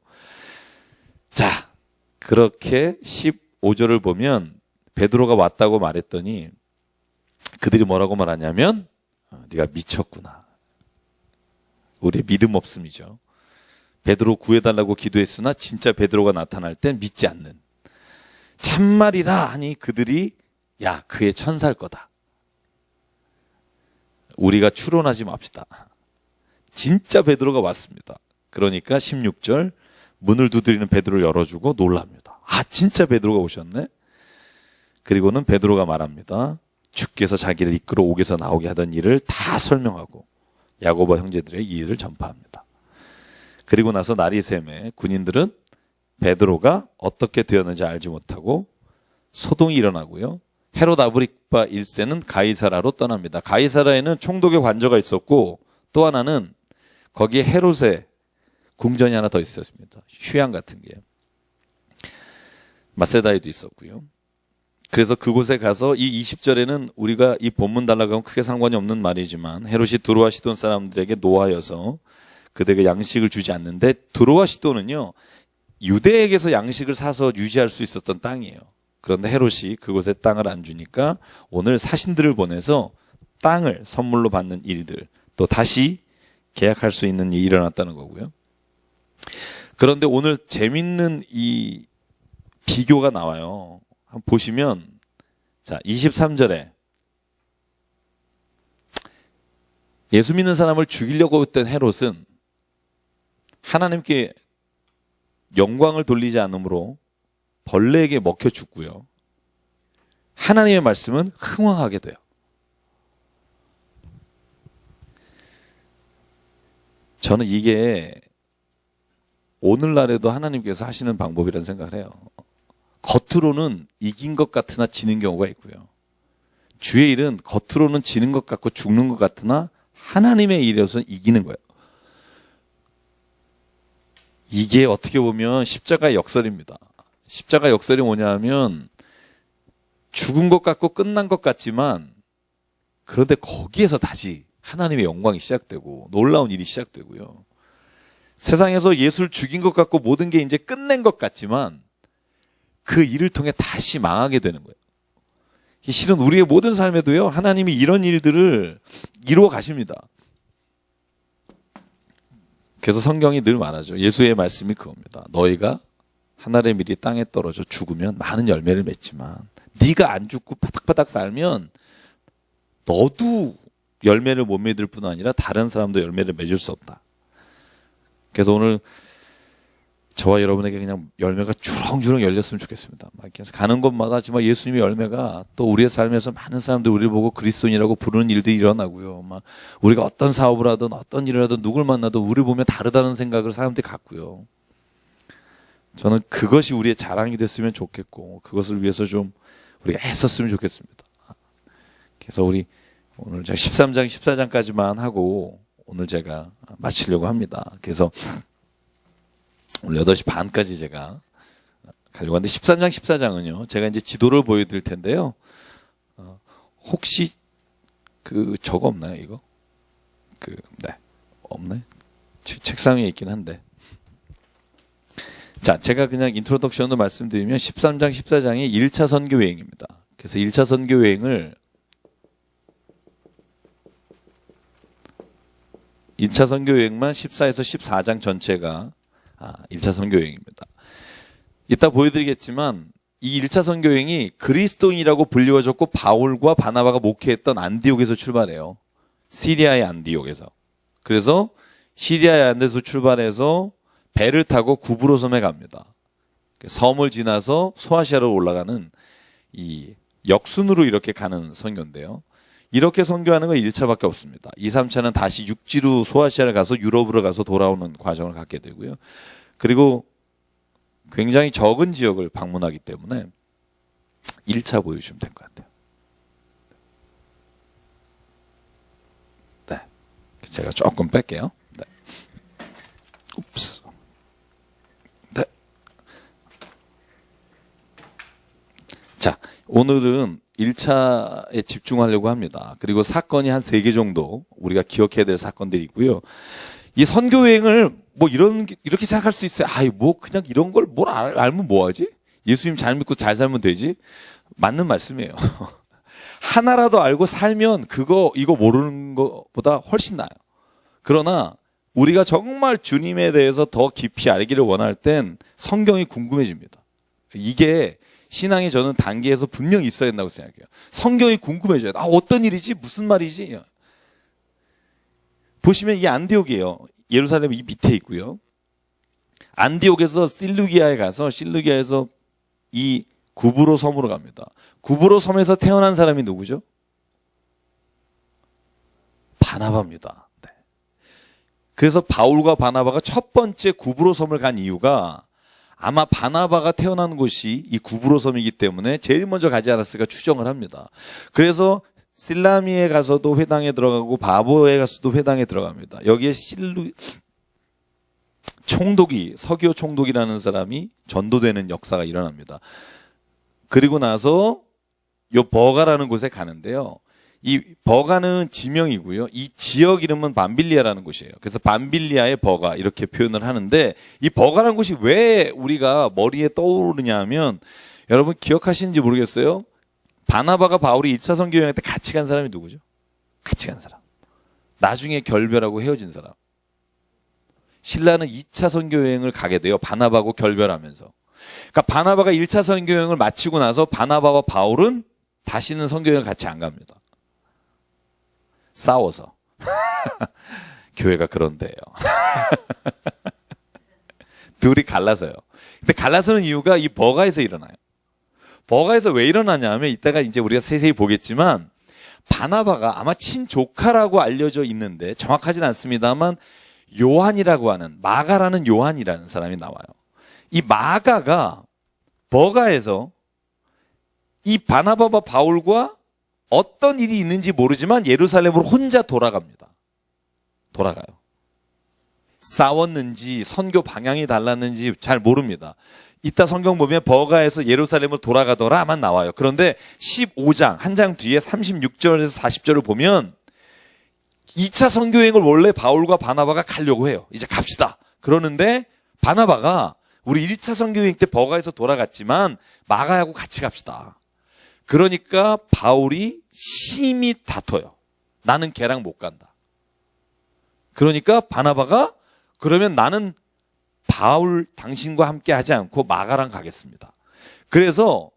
자, 그렇게 15절을 보면 베드로가 왔다고 말했더니 그들이 뭐라고 말하냐면 네가 미쳤구나. 우리의 믿음 없음이죠. 베드로 구해달라고 기도했으나 진짜 베드로가 나타날 땐 믿지 않는. 참말이라 하니 그들이 야, 그의 천사일 거다. 우리가 추론하지 맙시다. 진짜 베드로가 왔습니다. 그러니까 16절 문을 두드리는 베드로를 열어주고 놀랍니다. 아, 진짜 베드로가 오셨네? 그리고는 베드로가 말합니다. 주께서 자기를 이끌어 옥에서 나오게 하던 일을 다 설명하고 야고보 형제들의 이 일을 전파합니다. 그리고 나서 날이 샘에 군인들은 베드로가 어떻게 되었는지 알지 못하고 소동이 일어나고요. 헤롯 아그리파 1세는 가이사라로 떠납니다. 가이사라에는 총독의 관저가 있었고 또 하나는 거기에 헤롯의 궁전이 하나 더 있었습니다. 휴양 같은 게. 마세다에도 있었고요. 그래서 그곳에 가서 이 20절에는 우리가 이 본문 달라가면 크게 상관이 없는 말이지만 헤롯이 두로와 시돈 사람들에게 노하여서 그들에게 양식을 주지 않는데 두로와 시돈은요, 유대에게서 양식을 사서 유지할 수 있었던 땅이에요. 그런데 헤롯이 그곳에 땅을 안 주니까 오늘 사신들을 보내서 땅을 선물로 받는 일들, 또 다시 계약할 수 있는 일이 일어났다는 거고요. 그런데 오늘 재밌는 이 비교가 나와요. 한번 보시면, 자, 23절에 예수 믿는 사람을 죽이려고 했던 헤롯은 하나님께 영광을 돌리지 않으므로 벌레에게 먹혀 죽고요. 하나님의 말씀은 흥황하게 돼요. 저는 이게 오늘날에도 하나님께서 하시는 방법이라는 생각을 해요. 겉으로는 이긴 것 같으나 지는 경우가 있고요. 주의 일은 겉으로는 지는 것 같고 죽는 것 같으나 하나님의 일에서는 이기는 거예요. 이게 어떻게 보면 십자가의 역설입니다. 십자가 역설이 뭐냐 하면 죽은 것 같고 끝난 것 같지만 그런데 거기에서 다시 하나님의 영광이 시작되고 놀라운 일이 시작되고요. 세상에서 예수를 죽인 것 같고 모든 게 이제 끝낸 것 같지만 그 일을 통해 다시 망하게 되는 거예요. 실은 우리의 모든 삶에도요, 하나님이 이런 일들을 이루어 가십니다. 그래서 성경이 늘 말하죠. 예수의 말씀이 그겁니다. 너희가 하늘의 밀이 땅에 떨어져 죽으면 많은 열매를 맺지만 네가 안 죽고 바닥바닥 살면 너도 열매를 못 맺을 뿐 아니라 다른 사람도 열매를 맺을 수 없다. 그래서 오늘 저와 여러분에게 그냥 열매가 주렁주렁 열렸으면 좋겠습니다. 막 이렇게 가는 곳마다 정말 예수님의 열매가 또 우리의 삶에서 많은 사람들이 우리를 보고 그리스도인이라고 부르는 일들이 일어나고요. 막 우리가 어떤 사업을 하든 어떤 일을 하든 누굴 만나도 우리를 보면 다르다는 생각을 사람들이 갖고요. 저는 그것이 우리의 자랑이 됐으면 좋겠고 그것을 위해서 좀 우리가 했었으면 좋겠습니다. 그래서 우리 오늘 제가 13장, 14장까지만 하고 오늘 제가 마치려고 합니다. 그래서 오늘 8시 반까지 제가 가려고 하는데 13장, 14장은요. 제가 이제 지도를 보여드릴 텐데요. 혹시 저거 없나요, 이거? 네. 없네. 책상 위에 있긴 한데. 자, 제가 그냥 인트로덕션으로 말씀드리면 13장, 14장이 1차 선교 여행입니다. 그래서 1차 선교 여행을 1차 선교 여행만 14에서 14장 전체가 1차 선교 여행입니다. 이따 보여드리겠지만 이 1차 선교 여행이 그리스도인이라고 불리워졌고 바울과 바나바가 목회했던 안디옥에서 출발해요. 시리아의 안디옥에서. 그래서 시리아의 안디옥에서 출발해서 배를 타고 구브로 섬에 갑니다. 섬을 지나서 소아시아로 올라가는 이 역순으로 이렇게 가는 선교인데요. 이렇게 선교하는 건 1차밖에 없습니다. 2, 3차는 다시 육지로 소아시아를 가서 유럽으로 가서 돌아오는 과정을 갖게 되고요. 그리고 굉장히 적은 지역을 방문하기 때문에 1차 보여주시면 될 것 같아요. 네. 제가 조금 뺄게요. 네. 옵스. 네. 자, 오늘은 1차에 집중하려고 합니다. 그리고 사건이 한 3개 정도 우리가 기억해야 될 사건들이 있고요. 이 선교 여행을 뭐 이렇게 생각할 수 있어요. 아이, 뭐 그냥 이런 걸 뭘 알면 뭐하지? 예수님 잘 믿고 잘 살면 되지? 맞는 말씀이에요. 하나라도 알고 살면 이거 모르는 것보다 훨씬 나아요. 그러나 우리가 정말 주님에 대해서 더 깊이 알기를 원할 땐 성경이 궁금해집니다. 이게 신앙의 저는 단계에서 분명히 있어야 된다고 생각해요. 성경이 궁금해져요. 어떤 일이지? 무슨 말이지? 보시면 이 안디옥이에요. 예루살렘 이 밑에 있고요. 안디옥에서 실루기아에서 이 구브로 섬으로 갑니다. 구브로 섬에서 태어난 사람이 누구죠? 바나바입니다. 네. 그래서 바울과 바나바가 첫 번째 구브로 섬을 간 이유가 아마 바나바가 태어난 곳이 이 구브로 섬이기 때문에 제일 먼저 가지 않았을까 추정을 합니다. 그래서 실라미에 가서도 회당에 들어가고 바보에 가서도 회당에 들어갑니다. 여기에 서기오 총독이라는 사람이 전도되는 역사가 일어납니다. 그리고 나서 요 버가라는 곳에 가는데요. 이 버가는 지명이고요. 이 지역 이름은 밤빌리아라는 곳이에요. 그래서 밤빌리아의 버가 이렇게 표현을 하는데 이 버가라는 곳이 왜 우리가 머리에 떠오르냐 하면 여러분 기억하시는지 모르겠어요. 바나바가 바울이 1차 선교 여행 때 같이 간 사람이 누구죠? 같이 간 사람. 나중에 결별하고 헤어진 사람. 신라는 2차 선교 여행을 가게 돼요. 바나바하고 결별하면서. 그러니까 바나바가 1차 선교 여행을 마치고 나서 바나바와 바울은 다시는 선교 여행을 같이 안 갑니다. 싸워서. 교회가 그런데요. 둘이 갈라서요. 근데 갈라서는 이유가 이 버가에서 일어나요. 버가에서 왜 일어나냐 하면 이따가 이제 우리가 세세히 보겠지만 바나바가 아마 친조카라고 알려져 있는데 정확하진 않습니다만 요한이라고 하는 마가라는 요한이라는 사람이 나와요. 이 마가가 버가에서 이 바나바와 바울과 어떤 일이 있는지 모르지만 예루살렘으로 혼자 돌아갑니다. 돌아가요. 싸웠는지 선교 방향이 달랐는지 잘 모릅니다. 이따 성경 보면 버가에서 예루살렘으로 돌아가더라만 나와요. 그런데 15장 한 장 뒤에 36절에서 40절을 보면 2차 선교여행을 원래 바울과 바나바가 가려고 해요. 이제 갑시다. 그러는데 바나바가 우리 1차 선교여행 때 버가에서 돌아갔지만 마가하고 같이 갑시다. 그러니까 바울이 심히 다퉈요. 나는 걔랑 못 간다. 그러니까 바나바가 그러면 나는 바울 당신과 함께 하지 않고 마가랑 가겠습니다. 그래서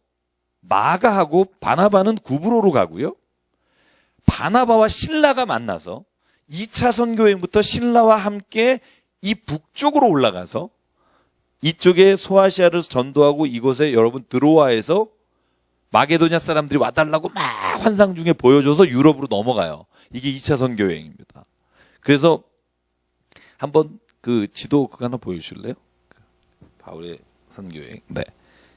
마가하고 바나바는 구브로로 가고요. 바나바와 실라가 만나서 2차 선교여행부터 실라와 함께 이 북쪽으로 올라가서 이쪽에 소아시아를 전도하고 이곳에 여러분 드로아에서 마게도냐 사람들이 와달라고 막 환상 중에 보여줘서 유럽으로 넘어가요. 이게 2차 선교여행입니다. 그래서 한번 그 지도 그거 하나 보여주실래요? 바울의 선교여행. 네.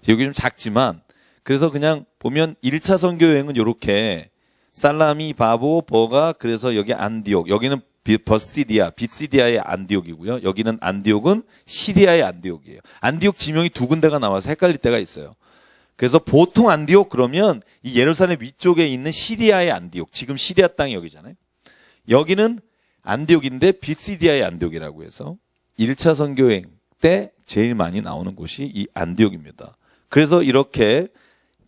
여기 좀 작지만 그래서 그냥 보면 1차 선교여행은 이렇게 살라미, 바보, 버가 그래서 여기 안디옥. 여기는 비시디아의 안디옥이고요. 여기는 안디옥은 시리아의 안디옥이에요. 안디옥 지명이 두 군데가 나와서 헷갈릴 때가 있어요. 그래서 보통 안디옥 그러면 이 예루살렘 위쪽에 있는 시리아의 안디옥. 지금 시리아 땅이 여기잖아요. 여기는 안디옥인데 비시디아의 안디옥이라고 해서 1차 선교여행 때 제일 많이 나오는 곳이 이 안디옥입니다. 그래서 이렇게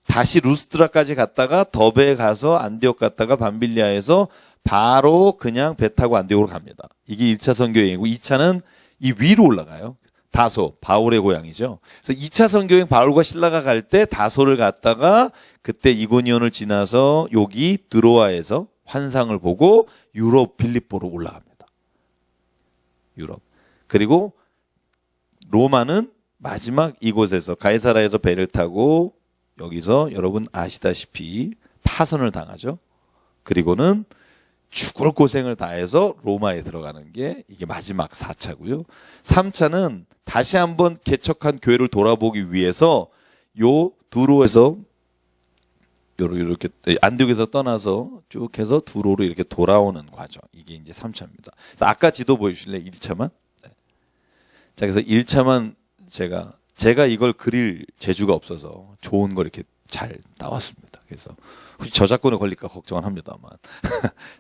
다시 루스드라까지 갔다가 더베에 가서 안디옥 갔다가 밤빌리아에서 바로 그냥 배 타고 안디옥으로 갑니다. 이게 1차 선교여행이고 2차는 이 위로 올라가요. 다소, 바울의 고향이죠. 그래서 2차 선교여행 바울과 실라가 갈 때 다소를 갔다가 그때 이고니온을 지나서 여기 드로아에서 환상을 보고 유럽 빌립보로 올라갑니다. 유럽. 그리고 로마는 마지막 이곳에서 가이사라에서 배를 타고 여기서 여러분 아시다시피 파선을 당하죠. 그리고는 죽을 고생을 다해서 로마에 들어가는 게 이게 마지막 4차고요. 3차는 다시 한번 개척한 교회를 돌아보기 위해서 요 두로에서 이렇게 안디옥에서 떠나서 쭉 해서 두로로 이렇게 돌아오는 과정. 이게 이제 3차입니다. 아까 지도 보여주실래요? 1차만? 네. 자, 그래서 1차만 제가 이걸 그릴 재주가 없어서 좋은 걸 이렇게 잘 따왔습니다. 그래서 혹시 저작권에 걸릴까 걱정은 합니다만.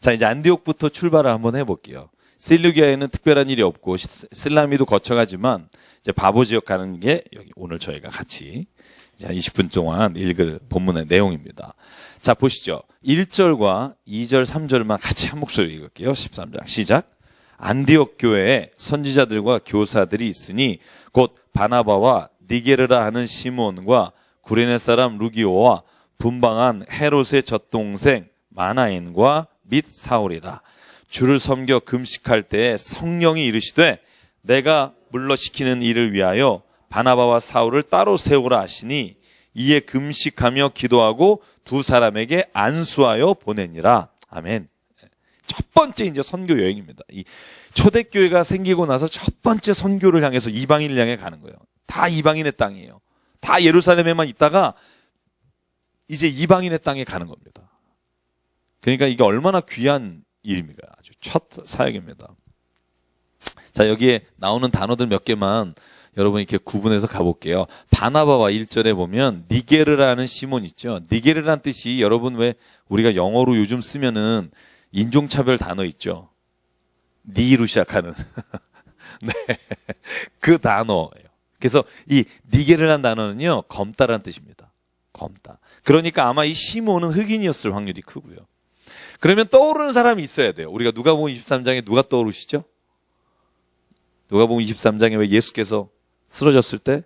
자, 이제 안디옥부터 출발을 한번 해볼게요. 셀루기아에는 특별한 일이 없고 슬라미도 거쳐가지만 이제 바보 지역 가는 게 여기 오늘 저희가 같이 한 20분 동안 읽을 본문의 내용입니다. 자, 보시죠. 1절과 2절, 3절만 같이 한 목소리 읽을게요. 13장 시작. 안디옥 교회에 선지자들과 교사들이 있으니 곧 바나바와 니게르라 하는 시몬과 구레네 사람 루기오와 분방한 헤롯의 젖동생 마나엔과 및 사울이라. 주를 섬겨 금식할 때에 성령이 이르시되 내가 물러시키는 일을 위하여 바나바와 사울을 따로 세우라 하시니 이에 금식하며 기도하고 두 사람에게 안수하여 보내니라. 아멘. 첫 번째 이제 선교 여행입니다. 이 초대교회가 생기고 나서 첫 번째 선교를 향해서 이방인을 향해 가는 거예요. 다 이방인의 땅이에요. 다 예루살렘에만 있다가 이제 이방인의 땅에 가는 겁니다. 그러니까 이게 얼마나 귀한 일입니까? 아주 첫 사역입니다. 자, 여기에 나오는 단어들 몇 개만 여러분 이렇게 구분해서 가볼게요. 바나바와 1절에 보면 니게르라는 시몬 있죠. 니게르라는 뜻이 여러분 왜 우리가 영어로 요즘 쓰면은 인종차별 단어 있죠. 니로 시작하는 네, 그 단어예요. 그래서 이 니게르라는 단어는요 검다라는 뜻입니다. 검다. 그러니까 아마 이 시몬은 흑인이었을 확률이 크고요. 그러면 떠오르는 사람이 있어야 돼요. 우리가 누가복음 23장에 누가 떠오르시죠? 누가복음 23장에 왜 예수께서 쓰러졌을 때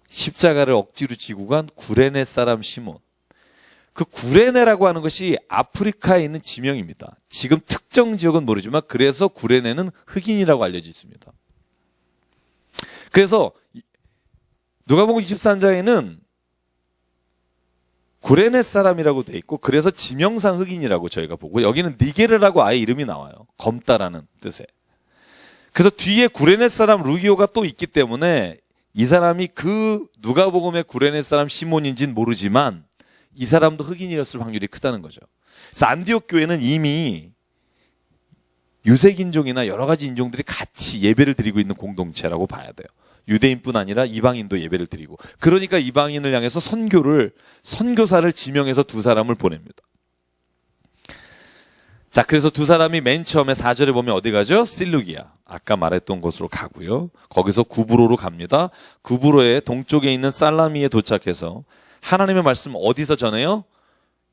십자가를 억지로 지고 간 구레네 사람 시몬. 그 구레네라고 하는 것이 아프리카에 있는 지명입니다. 지금 특정 지역은 모르지만 그래서 구레네는 흑인이라고 알려져 있습니다. 그래서 누가복음 23장에는 구레네 사람이라고 돼 있고 그래서 지명상 흑인이라고 저희가 보고 여기는 니게르라고 아예 이름이 나와요. 검다라는 뜻에. 그래서 뒤에 구레네 사람 루기오가 또 있기 때문에 이 사람이 그 누가복음의 구레네 사람 시몬인지는 모르지만 이 사람도 흑인이었을 확률이 크다는 거죠. 그래서 안디옥 교회는 이미 유색인종이나 여러 가지 인종들이 같이 예배를 드리고 있는 공동체라고 봐야 돼요. 유대인뿐 아니라 이방인도 예배를 드리고. 그러니까 이방인을 향해서 선교사를 지명해서 두 사람을 보냅니다. 자, 그래서 두 사람이 맨 처음에 4절에 보면 어디 가죠? 실루기아. 아까 말했던 곳으로 가고요. 거기서 구브로로 갑니다. 구브로의 동쪽에 있는 살라미에 도착해서 하나님의 말씀 어디서 전해요?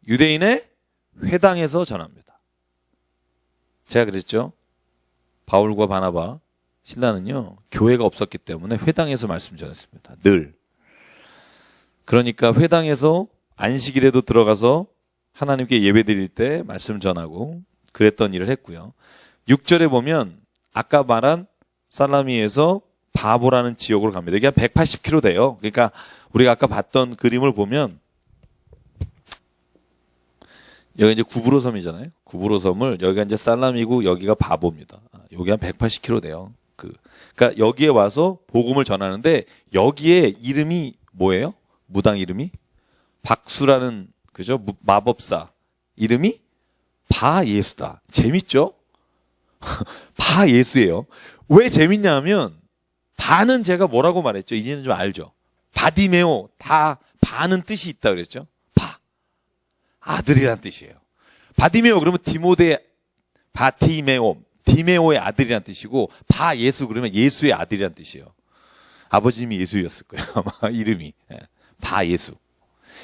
유대인의 회당에서 전합니다. 제가 그랬죠? 바울과 바나바, 신라는요, 교회가 없었기 때문에 회당에서 말씀 전했습니다. 늘. 그러니까 회당에서 안식일에도 들어가서 하나님께 예배 드릴 때 말씀 전하고 그랬던 일을 했고요. 6절에 보면 아까 말한 살라미에서 바보라는 지역으로 갑니다. 이게 한 180km 돼요. 그러니까 우리가 아까 봤던 그림을 보면 여기 이제 구브로 섬이잖아요. 구브로 섬을 여기가 이제 살라미고 여기가 바보입니다. 여기 한 180km 돼요. 그러니까 여기에 와서 복음을 전하는데 여기에 이름이 뭐예요? 무당 이름이 박수라는 그죠? 마법사 이름이 바예수다. 재밌죠? 바예수예요. 왜 재밌냐면 바는 제가 뭐라고 말했죠? 이제는 좀 알죠? 바디메오 다 바는 뜻이 있다 그랬죠? 바 아들이란 뜻이에요. 바디메오 그러면 디모데 바티메오 디메오의 아들이란 뜻이고 바예수 그러면 예수의 아들이란 뜻이에요. 아버님이 예수였을 거예요. 아마 이름이 바예수.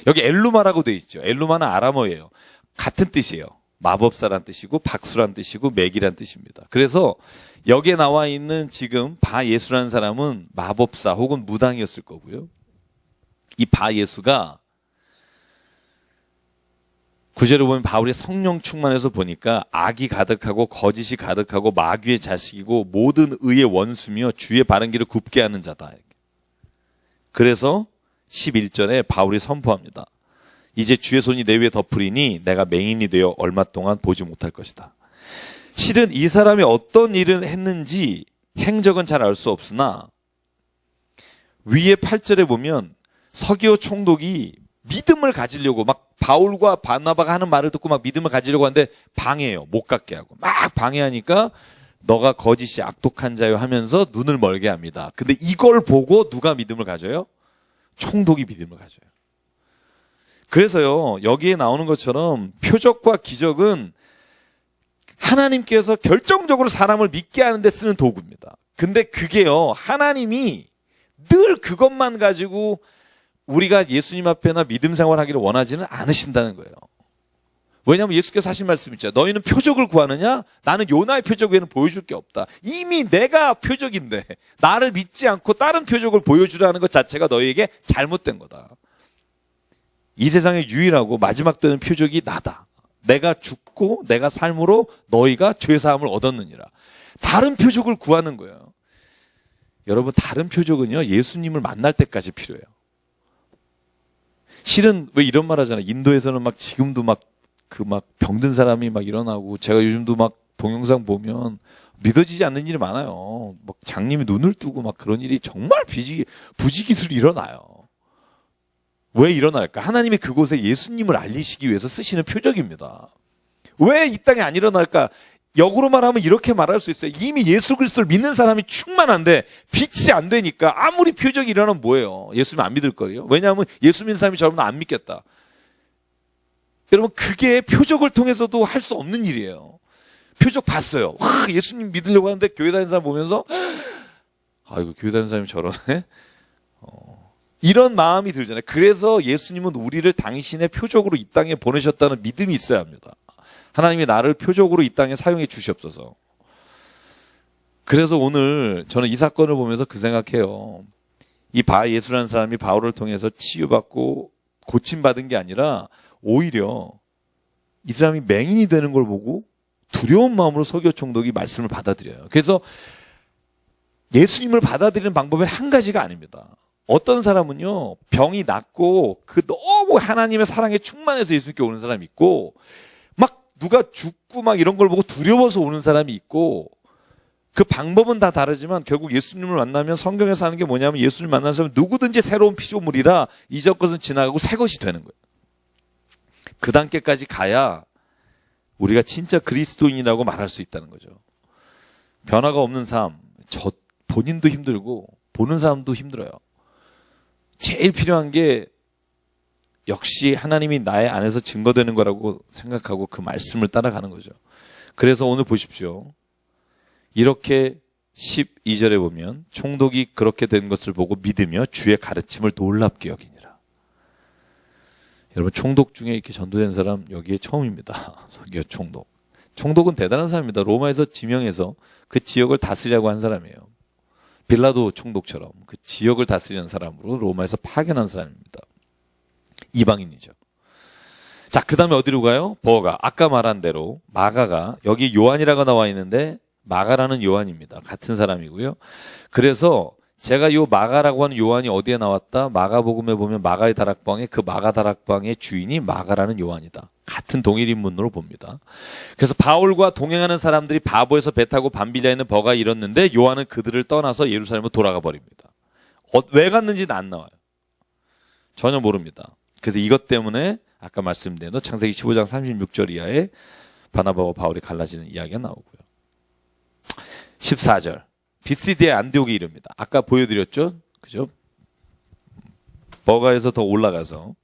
여기 엘루마라고 돼 있죠. 엘루마는 아람어예요. 같은 뜻이에요. 마법사란 뜻이고 박수란 뜻이고 맥이란 뜻입니다. 그래서 여기에 나와 있는 지금 바예수라는 사람은 마법사 혹은 무당이었을 거고요. 이 바예수가 구절을 보면 바울이 성령 충만해서 보니까 악이 가득하고 거짓이 가득하고 마귀의 자식이고 모든 의의 원수며 주의 바른 길을 굽게 하는 자다. 그래서 11절에 바울이 선포합니다. 이제 주의 손이 내 위에 덮으리니 내가 맹인이 되어 얼마 동안 보지 못할 것이다. 실은 이 사람이 어떤 일을 했는지 행적은 잘 알 수 없으나 위에 8절에 보면 서기오 총독이 믿음을 가지려고 막 바울과 바나바가 하는 말을 듣고 막 믿음을 가지려고 하는데 방해해요. 못 갖게 하고 막 방해하니까 너가 거짓이 악독한 자요 하면서 눈을 멀게 합니다. 근데 이걸 보고 누가 믿음을 가져요? 총독이 믿음을 가져요. 그래서요, 여기에 나오는 것처럼 표적과 기적은 하나님께서 결정적으로 사람을 믿게 하는 데 쓰는 도구입니다. 근데 그게요, 하나님이 늘 그것만 가지고 우리가 예수님 앞에나 믿음 생활하기를 원하지는 않으신다는 거예요. 왜냐하면 예수께서 하신 말씀 있죠. 너희는 표적을 구하느냐? 나는 요나의 표적 외에는 보여줄 게 없다. 이미 내가 표적인데 나를 믿지 않고 다른 표적을 보여주라는 것 자체가 너희에게 잘못된 거다. 이 세상에 유일하고 마지막 되는 표적이 나다. 내가 죽고 내가 삶으로 너희가 죄사함을 얻었느니라. 다른 표적을 구하는 거예요. 여러분, 다른 표적은요, 예수님을 만날 때까지 필요해요. 실은 왜 이런 말 하잖아요. 인도에서는 막 지금도 막 병든 사람이 막 일어나고, 제가 요즘도 막 동영상 보면 믿어지지 않는 일이 많아요. 막 장님이 눈을 뜨고 막 그런 일이 정말 부지기수로 일어나요. 왜 일어날까? 하나님이 그곳에 예수님을 알리시기 위해서 쓰시는 표적입니다. 왜 이 땅에 안 일어날까? 역으로 말하면 이렇게 말할 수 있어요. 이미 예수 그리스도를 믿는 사람이 충만한데 빛이 안 되니까 아무리 표적이 일어나면 뭐예요? 예수님 안 믿을 거예요. 왜냐하면 예수 믿는 사람이 저러면 안 믿겠다. 여러분, 그게 표적을 통해서도 할 수 없는 일이에요. 표적 봤어요. 와, 예수님 믿으려고 하는데 교회 다니는 사람 보면서 아이고, 교회 다니는 사람이 저러네? 이런 마음이 들잖아요. 그래서 예수님은 우리를 당신의 표적으로 이 땅에 보내셨다는 믿음이 있어야 합니다. 하나님이 나를 표적으로 이 땅에 사용해 주시옵소서. 그래서 오늘 저는 이 사건을 보면서 그 생각해요. 이 바예수라는 사람이 바울을 통해서 치유받고 고침받은 게 아니라 오히려 이 사람이 맹인이 되는 걸 보고 두려운 마음으로 서기오 총독이 말씀을 받아들여요. 그래서 예수님을 받아들이는 방법은 한 가지가 아닙니다. 어떤 사람은요, 병이 낫고 그 너무 하나님의 사랑에 충만해서 예수님께 오는 사람이 있고, 막 누가 죽고 막 이런 걸 보고 두려워서 오는 사람이 있고, 그 방법은 다 다르지만 결국 예수님을 만나면 성경에서 하는 게 뭐냐면 예수님을 만나는 사람은 누구든지 새로운 피조물이라 이전 것은 지나가고 새 것이 되는 거예요. 그 단계까지 가야 우리가 진짜 그리스도인이라고 말할 수 있다는 거죠. 변화가 없는 삶, 본인도 힘들고 보는 사람도 힘들어요. 제일 필요한 게 역시 하나님이 나의 안에서 증거되는 거라고 생각하고 그 말씀을 따라가는 거죠. 그래서 오늘 보십시오. 이렇게 12절에 보면 총독이 그렇게 된 것을 보고 믿으며 주의 가르침을 놀랍게 여기니라. 여러분, 총독 중에 이렇게 전도된 사람 여기에 처음입니다. 서기오 총독. 총독은 대단한 사람입니다. 로마에서 지명해서 그 지역을 다스리려고 한 사람이에요. 빌라도 총독처럼 그 지역을 다스리는 사람으로 로마에서 파견한 사람입니다. 이방인이죠. 자, 그 다음에 어디로 가요? 버가. 아까 말한 대로 마가가, 여기 요한이라고 나와 있는데 마가라는 요한입니다. 같은 사람이고요. 그래서 제가 요 마가라고 하는 요한이 어디에 나왔다? 마가복음에 보면 마가의 다락방에 그 마가 다락방의 주인이 마가라는 요한이다. 같은 동일 인물로 봅니다. 그래서 바울과 동행하는 사람들이 바보에서 배 타고 밤빌라에 있는 버가에 이뤘는데 요한은 그들을 떠나서 예루살렘으로 돌아가 버립니다. 왜 갔는지는 안 나와요. 전혀 모릅니다. 그래서 이것 때문에 아까 말씀드린 창세기 15장 36절 이하에 바나바와 바울이 갈라지는 이야기가 나오고요. 14절. 비시디의 안디옥에 이릅니다. 아까 보여드렸죠? 그죠? 버가에서 더 올라가서,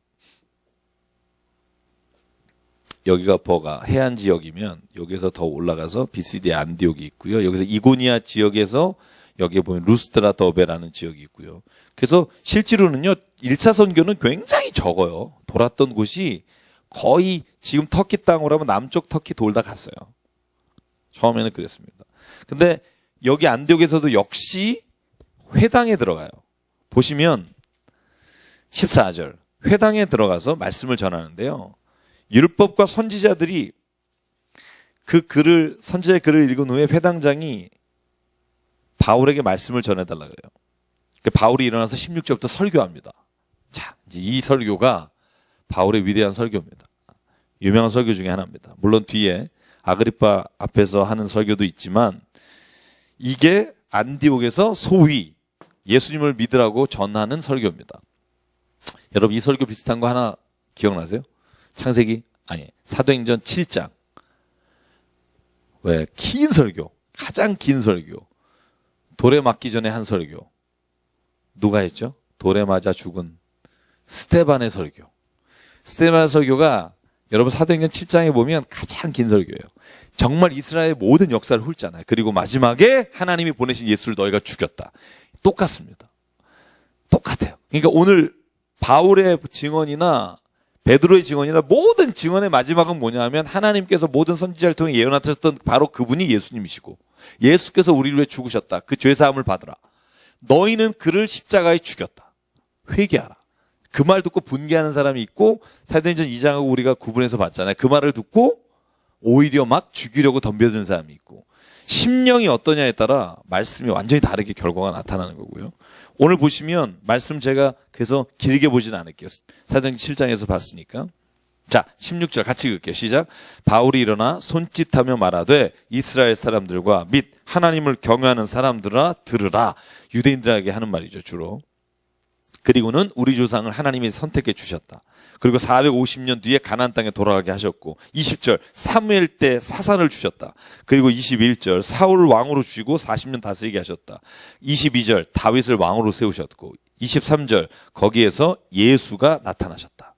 여기가 버가 해안 지역이면 여기서 더 올라가서 비시디의 안디옥이 있고요. 여기서 이고니아 지역에서 여기에 보면 루스트라 더베라는 지역이 있고요. 그래서 실제로는요, 1차 선교는 굉장히 적어요. 돌았던 곳이 거의 지금 터키 땅으로 하면 남쪽 터키 돌다 갔어요. 처음에는 그랬습니다. 근데 여기 안디옥에서도 역시 회당에 들어가요. 보시면 14절. 회당에 들어가서 말씀을 전하는데요. 율법과 선지자들이 선지자의 글을 읽은 후에 회당장이 바울에게 말씀을 전해달라 그래요. 바울이 일어나서 16절부터 설교합니다. 자, 이제 이 설교가 바울의 위대한 설교입니다. 유명한 설교 중에 하나입니다. 물론 뒤에 아그리파 앞에서 하는 설교도 있지만 이게 안디옥에서 소위 예수님을 믿으라고 전하는 설교입니다. 여러분 이 설교 비슷한 거 하나 기억나세요? 사도행전 7장. 왜? 긴 설교. 가장 긴 설교. 돌에 맞기 전에 한 설교. 누가 했죠? 돌에 맞아 죽은 스데반의 설교. 스데반의 설교가 여러분 사도행전 7장에 보면 가장 긴 설교예요. 정말 이스라엘 모든 역사를 훑잖아요. 그리고 마지막에 하나님이 보내신 예수를 너희가 죽였다. 똑같습니다. 똑같아요. 그러니까 오늘 바울의 증언이나 베드로의 증언이나 모든 증언의 마지막은 뭐냐 하면 하나님께서 모든 선지자를 통해 예언하셨던 바로 그분이 예수님이시고 예수께서 우리를 위해 죽으셨다. 그 죄사함을 받으라. 너희는 그를 십자가에 죽였다. 회개하라. 그 말 듣고 분개하는 사람이 있고 사도행전 2장하고 우리가 구분해서 봤잖아요. 그 말을 듣고 오히려 막 죽이려고 덤벼드는 사람이 있고 심령이 어떠냐에 따라 말씀이 완전히 다르게 결과가 나타나는 거고요. 오늘 보시면 말씀 제가 그래서 길게 보진 않을게요. 사도행전 7장에서 봤으니까. 자, 16절 같이 읽을게요. 시작. 바울이 일어나 손짓하며 말하되 이스라엘 사람들과 및 하나님을 경외하는 사람들아 들으라. 유대인들에게 하는 말이죠, 주로. 그리고는 우리 조상을 하나님이 선택해 주셨다. 그리고 450년 뒤에 가나안 땅에 돌아가게 하셨고 20절 사무엘 때 사산을 주셨다. 그리고 21절 사울을 왕으로 주시고 40년 다스리게 하셨다. 22절 다윗을 왕으로 세우셨고 23절 거기에서 예수가 나타나셨다.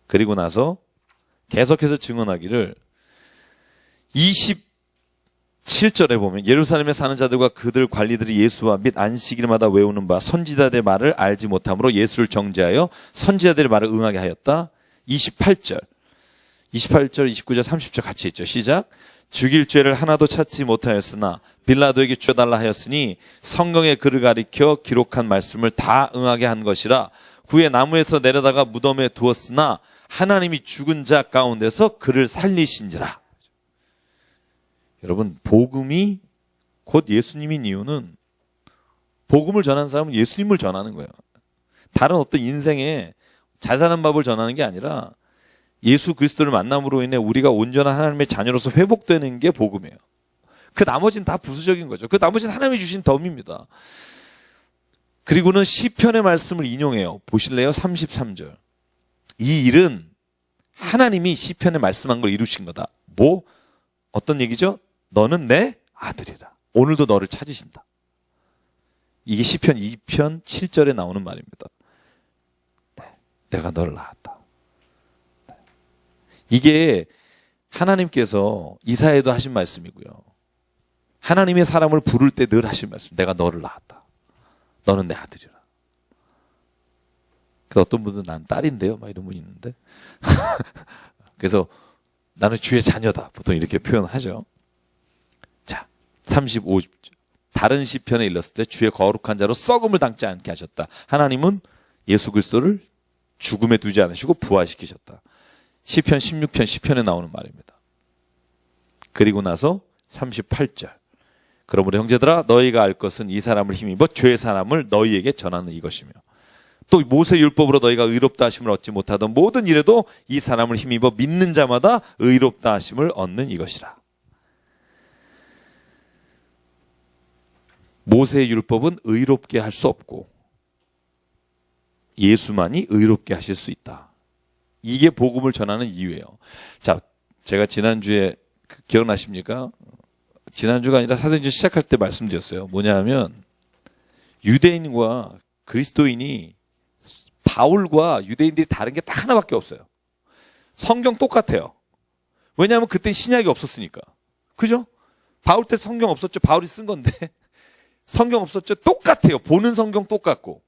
그리고 나서 계속해서 증언하기를 27절에 보면 예루살렘에 사는 자들과 그들 관리들이 예수와 및 안식일마다 외우는 바 선지자들의 말을 알지 못함으로 예수를 정죄하여 선지자들의 말을 응하게 하였다. 28절, 29절, 30절 같이 있죠. 시작. 죽일 죄를 하나도 찾지 못하였으나 빌라도에게 주어달라 하였으니 성경의 글을 가리켜 기록한 말씀을 다 응하게 한 것이라. 후에 나무에서 내려다가 무덤에 두었으나 하나님이 죽은 자 가운데서 그를 살리신지라. 여러분 복음이 곧 예수님인 이유는 복음을 전하는 사람은 예수님을 전하는 거예요. 다른 어떤 인생에 잘 사는 법을 전하는 게 아니라 예수 그리스도를 만남으로 인해 우리가 온전한 하나님의 자녀로서 회복되는 게 복음이에요. 그 나머지는 다 부수적인 거죠. 그 나머지는 하나님이 주신 덤입니다. 그리고는 시편의 말씀을 인용해요. 보실래요? 33절. 이 일은 하나님이 시편에 말씀한 걸 이루신 거다. 뭐? 어떤 얘기죠? 너는 내 아들이라. 오늘도 너를 찾으신다. 이게 시편 2편 7절에 나오는 말입니다. 네, 내가 너를 낳았다. 네. 이게 하나님께서 이사야에도 하신 말씀이고요. 하나님의 사람을 부를 때 늘 하신 말씀. 내가 너를 낳았다. 너는 내 아들이라. 그래서 어떤 분들은 난 딸인데요. 막 이런 분이 있는데. 그래서 나는 주의 자녀다. 보통 이렇게 표현하죠. 자, 35절. 다른 시편에 일렀을 때 주의 거룩한 자로 썩음을 당치 않게 하셨다. 하나님은 예수 그리스도를 죽음에 두지 않으시고 부활시키셨다. 시편 16편 시편에 나오는 말입니다. 그리고 나서 38절. 그러므로 형제들아 너희가 알 것은 이 사람을 힘입어 죄의 사람을 너희에게 전하는 이것이며 또 모세 율법으로 너희가 의롭다 하심을 얻지 못하던 모든 일에도 이 사람을 힘입어 믿는 자마다 의롭다 하심을 얻는 이것이라. 모세의 율법은 의롭게 할 수 없고 예수만이 의롭게 하실 수 있다. 이게 복음을 전하는 이유예요. 자, 제가 지난주에 기억나십니까? 지난주가 아니라 사도행전 시작할 때 말씀드렸어요. 뭐냐 하면 유대인과 그리스도인이 바울과 유대인들이 다른 게 딱 하나밖에 없어요. 성경 똑같아요. 왜냐하면 그때 신약이 없었으니까. 그죠? 바울 때 성경 없었죠. 바울이 쓴 건데. 성경 없었죠. 똑같아요. 보는 성경 똑같고.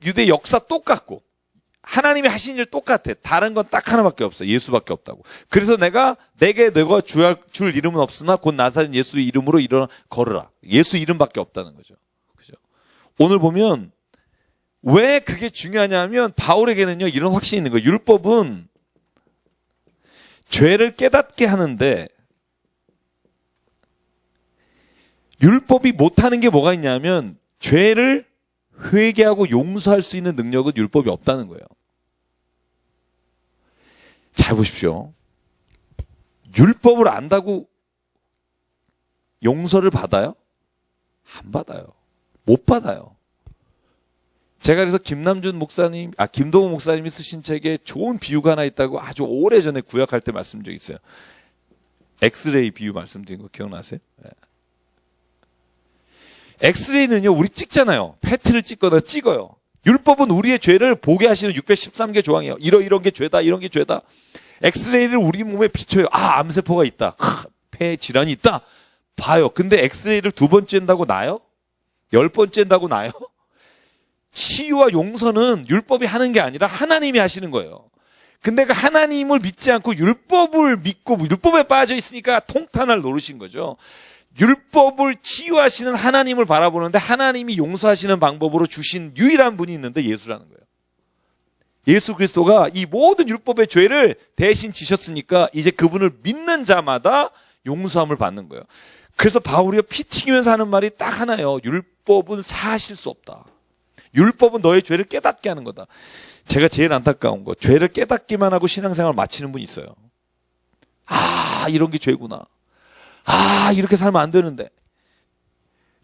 유대 역사 똑같고. 하나님이 하신 일 똑같아. 다른 건 딱 하나밖에 없어. 예수밖에 없다고. 그래서 내게 너가 줄 이름은 없으나 곧 나사렛 예수 이름으로 일어나 걸으라. 예수 이름밖에 없다는 거죠. 그죠? 오늘 보면 왜 그게 중요하냐면 바울에게는요 이런 확신이 있는 거예요. 율법은 죄를 깨닫게 하는데 율법이 못하는 게 뭐가 있냐면 죄를 회개하고 용서할 수 있는 능력은 율법이 없다는 거예요. 잘 보십시오. 율법을 안다고 용서를 받아요? 안 받아요. 못 받아요. 제가 그래서 김동욱 목사님이 쓰신 책에 좋은 비유가 하나 있다고 아주 오래전에 구약할 때 말씀드린 적이 있어요. 엑스레이 비유 말씀드린 거 기억나세요? 네. 엑스레이는요, 우리 찍잖아요. 페트를 찍거나 찍어요. 율법은 우리의 죄를 보게 하시는 613개 조항이에요. 이런 게 죄다, 이런 게 죄다. 엑스레이를 우리 몸에 비춰요. 아, 암세포가 있다. 폐 질환이 있다. 봐요. 근데 엑스레이를 2번 쬐다고 나요? 10번 쬐다고 나요? 치유와 용서는 율법이 하는 게 아니라 하나님이 하시는 거예요. 근데 그 하나님을 믿지 않고 율법을 믿고 율법에 빠져 있으니까 통탄을 노리신 거죠. 율법을 치유하시는 하나님을 바라보는데 하나님이 용서하시는 방법으로 주신 유일한 분이 있는데 예수라는 거예요. 예수 그리스도가 이 모든 율법의 죄를 대신 지셨으니까 이제 그분을 믿는 자마다 용서함을 받는 거예요. 그래서 바울이가 피 튀기면서 하는 말이 딱 하나예요. 율법은 사하실 수 없다. 율법은 너의 죄를 깨닫게 하는 거다. 제가 제일 안타까운 거, 죄를 깨닫기만 하고 신앙생활을 마치는 분이 있어요. 아, 이런 게 죄구나. 아, 이렇게 살면 안 되는데.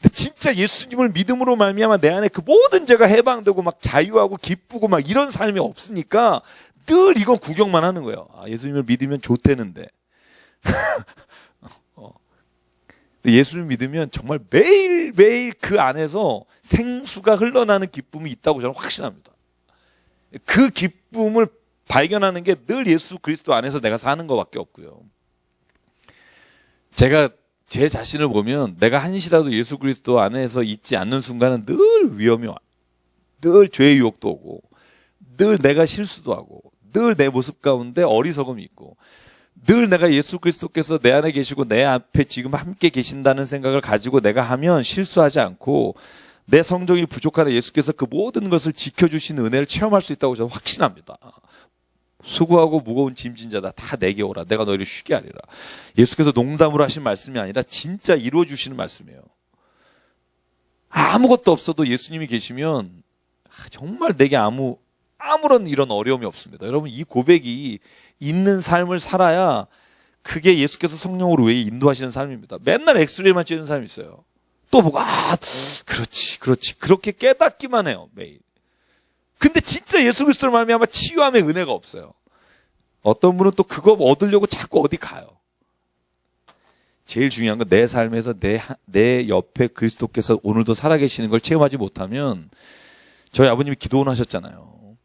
근데 진짜 예수님을 믿음으로 말미암아 내 안에 그 모든 죄가 해방되고 막 자유하고 기쁘고 막 이런 삶이 없으니까 늘 이건 구경만 하는 거예요. 아, 예수님을 믿으면 좋대는데. 예수를 믿으면 정말 매일매일 그 안에서 생수가 흘러나는 기쁨이 있다고 저는 확신합니다. 그 기쁨을 발견하는 게 늘 예수 그리스도 안에서 내가 사는 것밖에 없고요. 제가 제 자신을 보면 내가 한시라도 예수 그리스도 안에서 있지 않는 순간은 늘 위험이 와요. 늘 죄의 유혹도 오고 늘 내가 실수도 하고 늘 내 모습 가운데 어리석음이 있고 늘 내가 예수 그리스도께서 내 안에 계시고 내 앞에 지금 함께 계신다는 생각을 가지고 내가 하면 실수하지 않고 내 성정이 부족하다 예수께서 그 모든 것을 지켜주신 은혜를 체험할 수 있다고 저는 확신합니다. 수고하고 무거운 짐진 자다 다 내게 오라 내가 너희를 쉬게 하리라. 예수께서 농담으로 하신 말씀이 아니라 진짜 이루어주시는 말씀이에요. 아무것도 없어도 예수님이 계시면 정말 내게 아무런 이런 어려움이 없습니다. 여러분 이 고백이 있는 삶을 살아야 그게 예수께서 성령으로 왜 인도하시는 삶입니다. 맨날 엑스레이만 쬐는 사람이 있어요. 또 보고 그렇지 그렇게 깨닫기만 해요 매일. 근데 진짜 예수 그리스도를 말미암아 치유함의 은혜가 없어요. 어떤 분은 또 그거 얻으려고 자꾸 어디 가요. 제일 중요한 건 내 삶에서 내 옆에 그리스도께서 오늘도 살아계시는 걸 체험하지 못하면 저희 아버님이 기도원 하셨잖아요.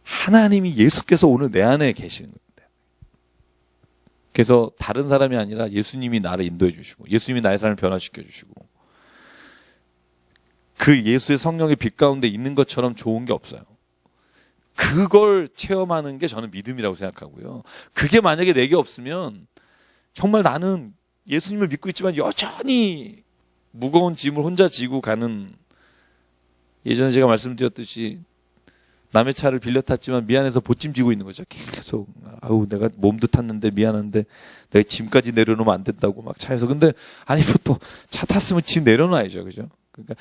하나님이 예수께서 오늘 내 안에 계시는 겁니다. 그래서 다른 사람이 아니라 예수님이 나를 인도해 주시고 예수님이 나의 삶을 변화시켜 주시고 그 예수의 성령의 빛 가운데 있는 것처럼 좋은 게 없어요. 그걸 체험하는 게 저는 믿음이라고 생각하고요. 그게 만약에 내게 없으면 정말 나는 예수님을 믿고 있지만 여전히 무거운 짐을 혼자 지고 가는, 예전에 제가 말씀드렸듯이 남의 차를 빌려 탔지만 미안해서 보찜 지고 있는 거죠. 계속 내가 몸도 탔는데 미안한데 내가 짐까지 내려놓으면 안 된다고 막 차에서. 근데 아니 뭐 또 차 탔으면 짐 내려놔야죠, 그죠? 그러니까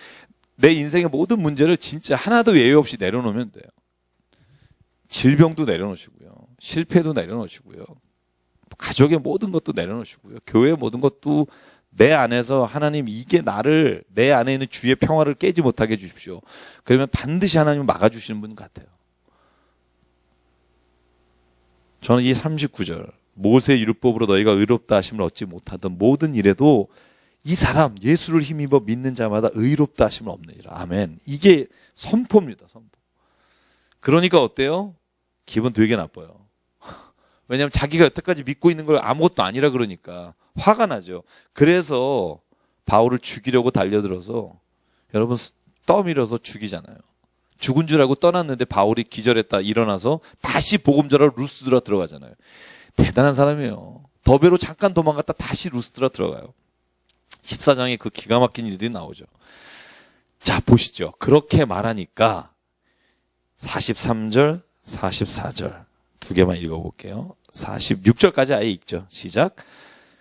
내 인생의 모든 문제를 진짜 하나도 예외 없이 내려놓으면 돼요. 질병도 내려놓으시고요, 실패도 내려놓으시고요, 가족의 모든 것도 내려놓으시고요, 교회의 모든 것도 내 안에서 하나님 이게 나를, 내 안에 있는 주의 평화를 깨지 못하게 해주십시오. 그러면 반드시 하나님은 막아주시는 분 같아요. 저는 이 39절 모세의 율법으로 너희가 의롭다 하심을 얻지 못하던 모든 일에도 이 사람 예수를 힘입어 믿는 자마다 의롭다 하심을 얻느니라. 아멘. 이게 선포입니다. 선포. 그러니까 어때요? 기분 되게 나빠요. 왜냐하면 자기가 여태까지 믿고 있는 걸 아무것도 아니라 그러니까 화가 나죠. 그래서 바울을 죽이려고 달려들어서 여러분 떠밀어서 죽이잖아요. 죽은 줄 알고 떠났는데 바울이 기절했다 일어나서 다시 복음 전하러 루스드라 들어가잖아요. 대단한 사람이에요. 더베로 잠깐 도망갔다 다시 루스드라 들어가요. 14장에 그 기가 막힌 일들이 나오죠. 자, 보시죠. 그렇게 말하니까 43절, 44절 두 개만 읽어볼게요. 46절까지 아예 읽죠. 시작.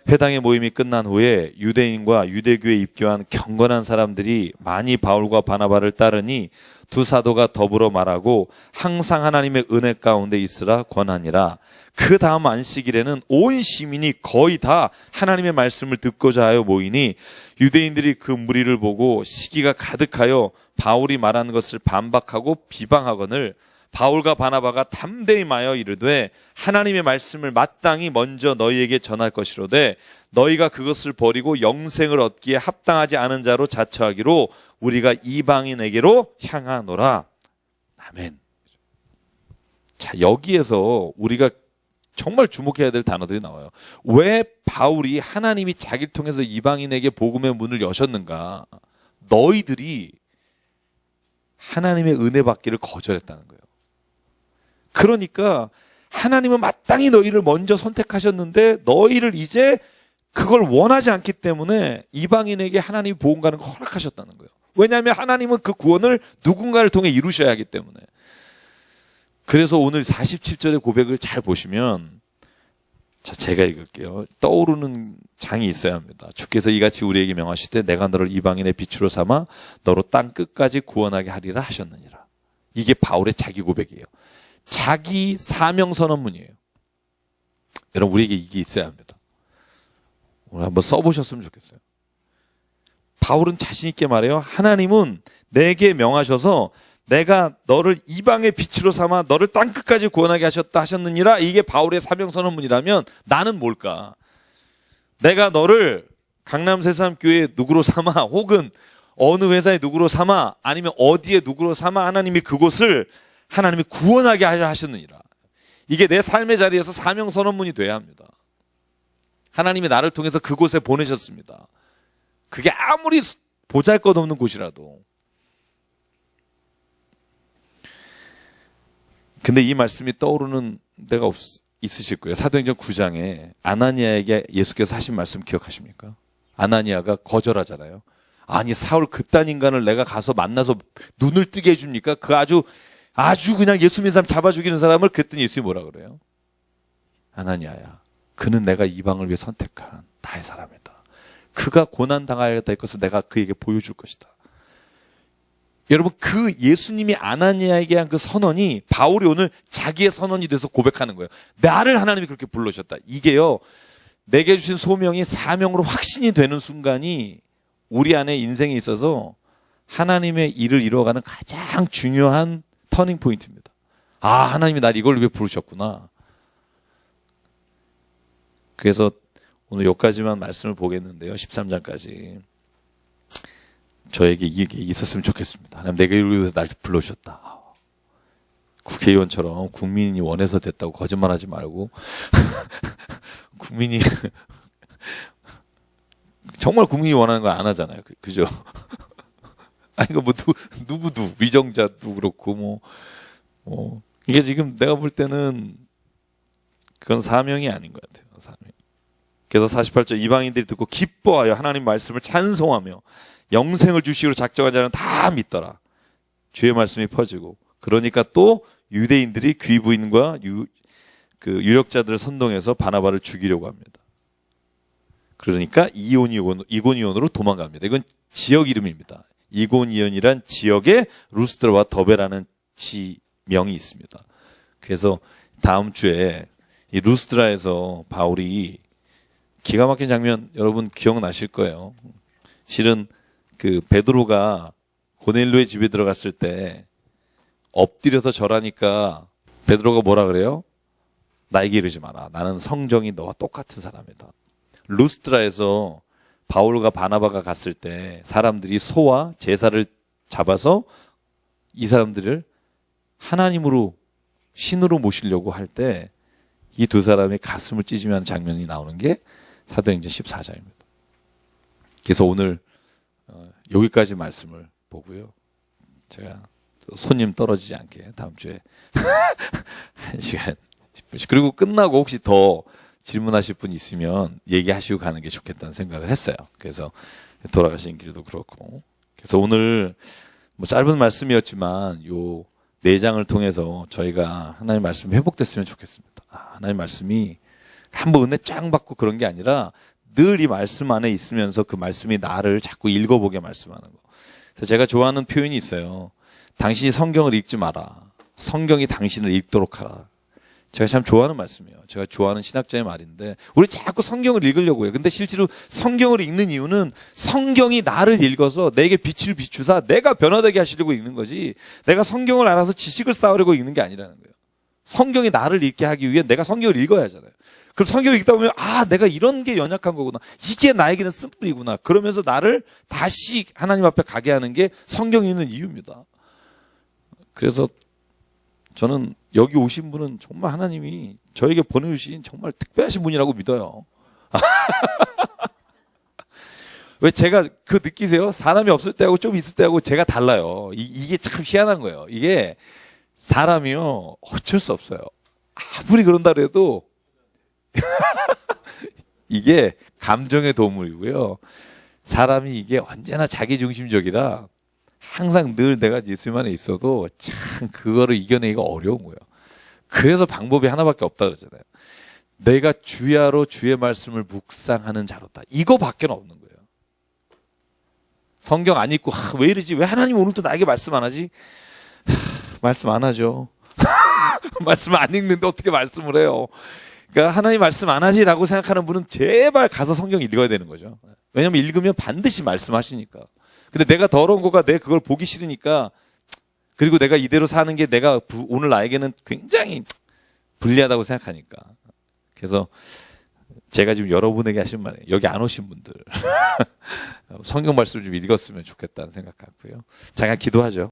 회당의 모임이 끝난 후에 유대인과 유대교에 입교한 경건한 사람들이 많이 바울과 바나바를 따르니 두 사도가 더불어 말하고 항상 하나님의 은혜 가운데 있으라 권하니라. 그 다음 안식일에는 온 시민이 거의 다 하나님의 말씀을 듣고자 하여 모이니 유대인들이 그 무리를 보고 시기가 가득하여 바울이 말하는 것을 반박하고 비방하거늘 바울과 바나바가 담대히 말하여 이르되 하나님의 말씀을 마땅히 먼저 너희에게 전할 것이로되 너희가 그것을 버리고 영생을 얻기에 합당하지 않은 자로 자처하기로 우리가 이방인에게로 향하노라. 아멘. 자, 여기에서 우리가 정말 주목해야 될 단어들이 나와요. 왜 바울이 하나님이 자기를 통해서 이방인에게 복음의 문을 여셨는가? 너희들이 하나님의 은혜 받기를 거절했다는 거예요. 그러니까 하나님은 마땅히 너희를 먼저 선택하셨는데 너희를 이제 그걸 원하지 않기 때문에 이방인에게 하나님이 복음 가는 걸 허락하셨다는 거예요. 왜냐하면 하나님은 그 구원을 누군가를 통해 이루셔야 하기 때문에. 그래서 오늘 47절의 고백을 잘 보시면, 자, 제가 읽을게요. 떠오르는 장이 있어야 합니다. 주께서 이같이 우리에게 명하시되 내가 너를 이방인의 빛으로 삼아 너로 땅 끝까지 구원하게 하리라 하셨느니라. 이게 바울의 자기 고백이에요. 자기 사명 선언문이에요. 여러분, 우리에게 이게 있어야 합니다. 오늘 한번 써보셨으면 좋겠어요. 바울은 자신 있게 말해요. 하나님은 내게 명하셔서 내가 너를 이방의 빛으로 삼아 너를 땅끝까지 구원하게 하셨다 하셨느니라. 이게 바울의 사명 선언문이라면 나는 뭘까? 내가 너를 강남 새삼교회 누구로 삼아, 혹은 어느 회사의 누구로 삼아, 아니면 어디에 누구로 삼아 하나님이 그곳을 하나님이 구원하게 하려 하셨느니라. 이게 내 삶의 자리에서 사명 선언문이 돼야 합니다. 하나님이 나를 통해서 그곳에 보내셨습니다. 그게 아무리 보잘것없는 곳이라도. 근데 이 말씀이 떠오르는 데가 있으실 거예요. 사도행전 9장에 아나니아에게 예수께서 하신 말씀 기억하십니까? 아나니아가 거절하잖아요. 아니, 사울 그딴 인간을 내가 가서 만나서 눈을 뜨게 해줍니까? 그 아주 그냥 예수 믿는 사람 잡아 죽이는 사람을. 그랬더니 예수님이 뭐라 그래요? 아나니아야, 그는 내가 이방을 위해 선택한 나의 사람이다. 그가 고난당하여야 될 것을 내가 그에게 보여줄 것이다. 여러분, 그 예수님이 아나니아에게 한 그 선언이 바울이 오늘 자기의 선언이 돼서 고백하는 거예요. 나를 하나님이 그렇게 불러주셨다. 이게요, 내게 주신 소명이 사명으로 확신이 되는 순간이 우리 안에 인생에 있어서 하나님의 일을 이루어가는 가장 중요한 터닝 포인트입니다. 아, 하나님이 날 이걸 위해 부르셨구나. 그래서 오늘 여기까지만 말씀을 보겠는데요. 13장까지. 저에게 이게 있었으면 좋겠습니다. 하나님, 내가 이걸 위해서 날 불러주셨다. 국회의원처럼 국민이 원해서 됐다고 거짓말하지 말고 국민이 정말 국민이 원하는 거 안 하잖아요. 그죠? 아니, 뭐 누구도 위정자도 그렇고 이게 지금 내가 볼 때는 그건 사명이 아닌 것 같아요. 사명. 그래서 48절, 이방인들이 듣고 기뻐하여 하나님 말씀을 찬송하며 영생을 주시기로 작정한 자는 다 믿더라. 주의 말씀이 퍼지고, 그러니까 또 유대인들이 귀부인과 유력자들을 선동해서 바나바를 죽이려고 합니다. 그러니까 이고니온으로 도망갑니다. 이건 지역 이름입니다. 이고니온이란 지역에 루스드라와 더베라는 지명이 있습니다. 그래서 다음 주에 이 루스드라에서 바울이 기가 막힌 장면 여러분 기억나실 거예요. 실은 그 베드로가 고넬료의 집에 들어갔을 때 엎드려서 절하니까 베드로가 뭐라 그래요? 나에게 이르지 마라. 나는 성정이 너와 똑같은 사람이다. 루스드라에서 바울과 바나바가 갔을 때 사람들이 소와 제사를 잡아서 이 사람들을 하나님으로, 신으로 모시려고 할 때 이 두 사람의 가슴을 찢으며 하는 장면이 나오는 게 사도행전 14장입니다. 그래서 오늘 여기까지 말씀을 보고요. 제가 손님 떨어지지 않게 다음 주에 1시간 10분씩. 그리고 끝나고 혹시 더 질문하실 분 있으면 얘기하시고 가는 게 좋겠다는 생각을 했어요. 그래서 돌아가신 길도 그렇고. 그래서 오늘 뭐 짧은 말씀이었지만 요 4장을 통해서 저희가 하나님 말씀이 회복됐으면 좋겠습니다. 하나님 말씀이 한번 은혜 쫙 받고 그런 게 아니라 늘 이 말씀 안에 있으면서 그 말씀이 나를 자꾸 읽어보게 말씀하는 거. 그래서 제가 좋아하는 표현이 있어요. 당신이 성경을 읽지 마라. 성경이 당신을 읽도록 하라. 제가 참 좋아하는 말씀이에요. 제가 좋아하는 신학자의 말인데 우리 자꾸 성경을 읽으려고 해요. 근데 실제로 성경을 읽는 이유는 성경이 나를 읽어서 내게 빛을 비추사 내가 변화되게 하시려고 읽는 거지, 내가 성경을 알아서 지식을 쌓으려고 읽는 게 아니라는 거예요. 성경이 나를 읽게 하기 위해 내가 성경을 읽어야 하잖아요. 그럼 성경을 읽다 보면 내가 이런 게 연약한 거구나. 이게 나에게는 쓴뿌리구나. 그러면서 나를 다시 하나님 앞에 가게 하는 게 성경이 있는 이유입니다. 그래서 저는 여기 오신 분은 정말 하나님이 저에게 보내주신 정말 특별하신 분이라고 믿어요. 왜 제가 느끼세요? 사람이 없을 때하고 좀 있을 때하고 제가 달라요. 이게 참 희한한 거예요. 이게 사람이요, 어쩔 수 없어요. 아무리 그런다 그래도 이게 감정의 도물이고요. 사람이 이게 언제나 자기중심적이라 항상 늘 내가 예수님 안에 있어도 참 그거를 이겨내기가 어려운 거예요. 그래서 방법이 하나밖에 없다 그러잖아요. 내가 주야로 주의 말씀을 묵상하는 자로다. 이거밖에 없는 거예요. 성경 안 읽고 왜 이러지? 왜 하나님 오늘도 나에게 말씀 안 하지? 말씀 안 하죠. 말씀 안 읽는데 어떻게 말씀을 해요? 그러니까 하나님 말씀 안 하지라고 생각하는 분은 제발 가서 성경 읽어야 되는 거죠. 왜냐하면 읽으면 반드시 말씀하시니까. 근데 내가 더러운 거가 내 그걸 보기 싫으니까, 그리고 내가 이대로 사는 게 내가 오늘 나에게는 굉장히 불리하다고 생각하니까. 그래서 제가 지금 여러분에게 하신 말이에요. 여기 안 오신 분들 성경 말씀을 좀 읽었으면 좋겠다는 생각 같고요. 잠깐 기도하죠.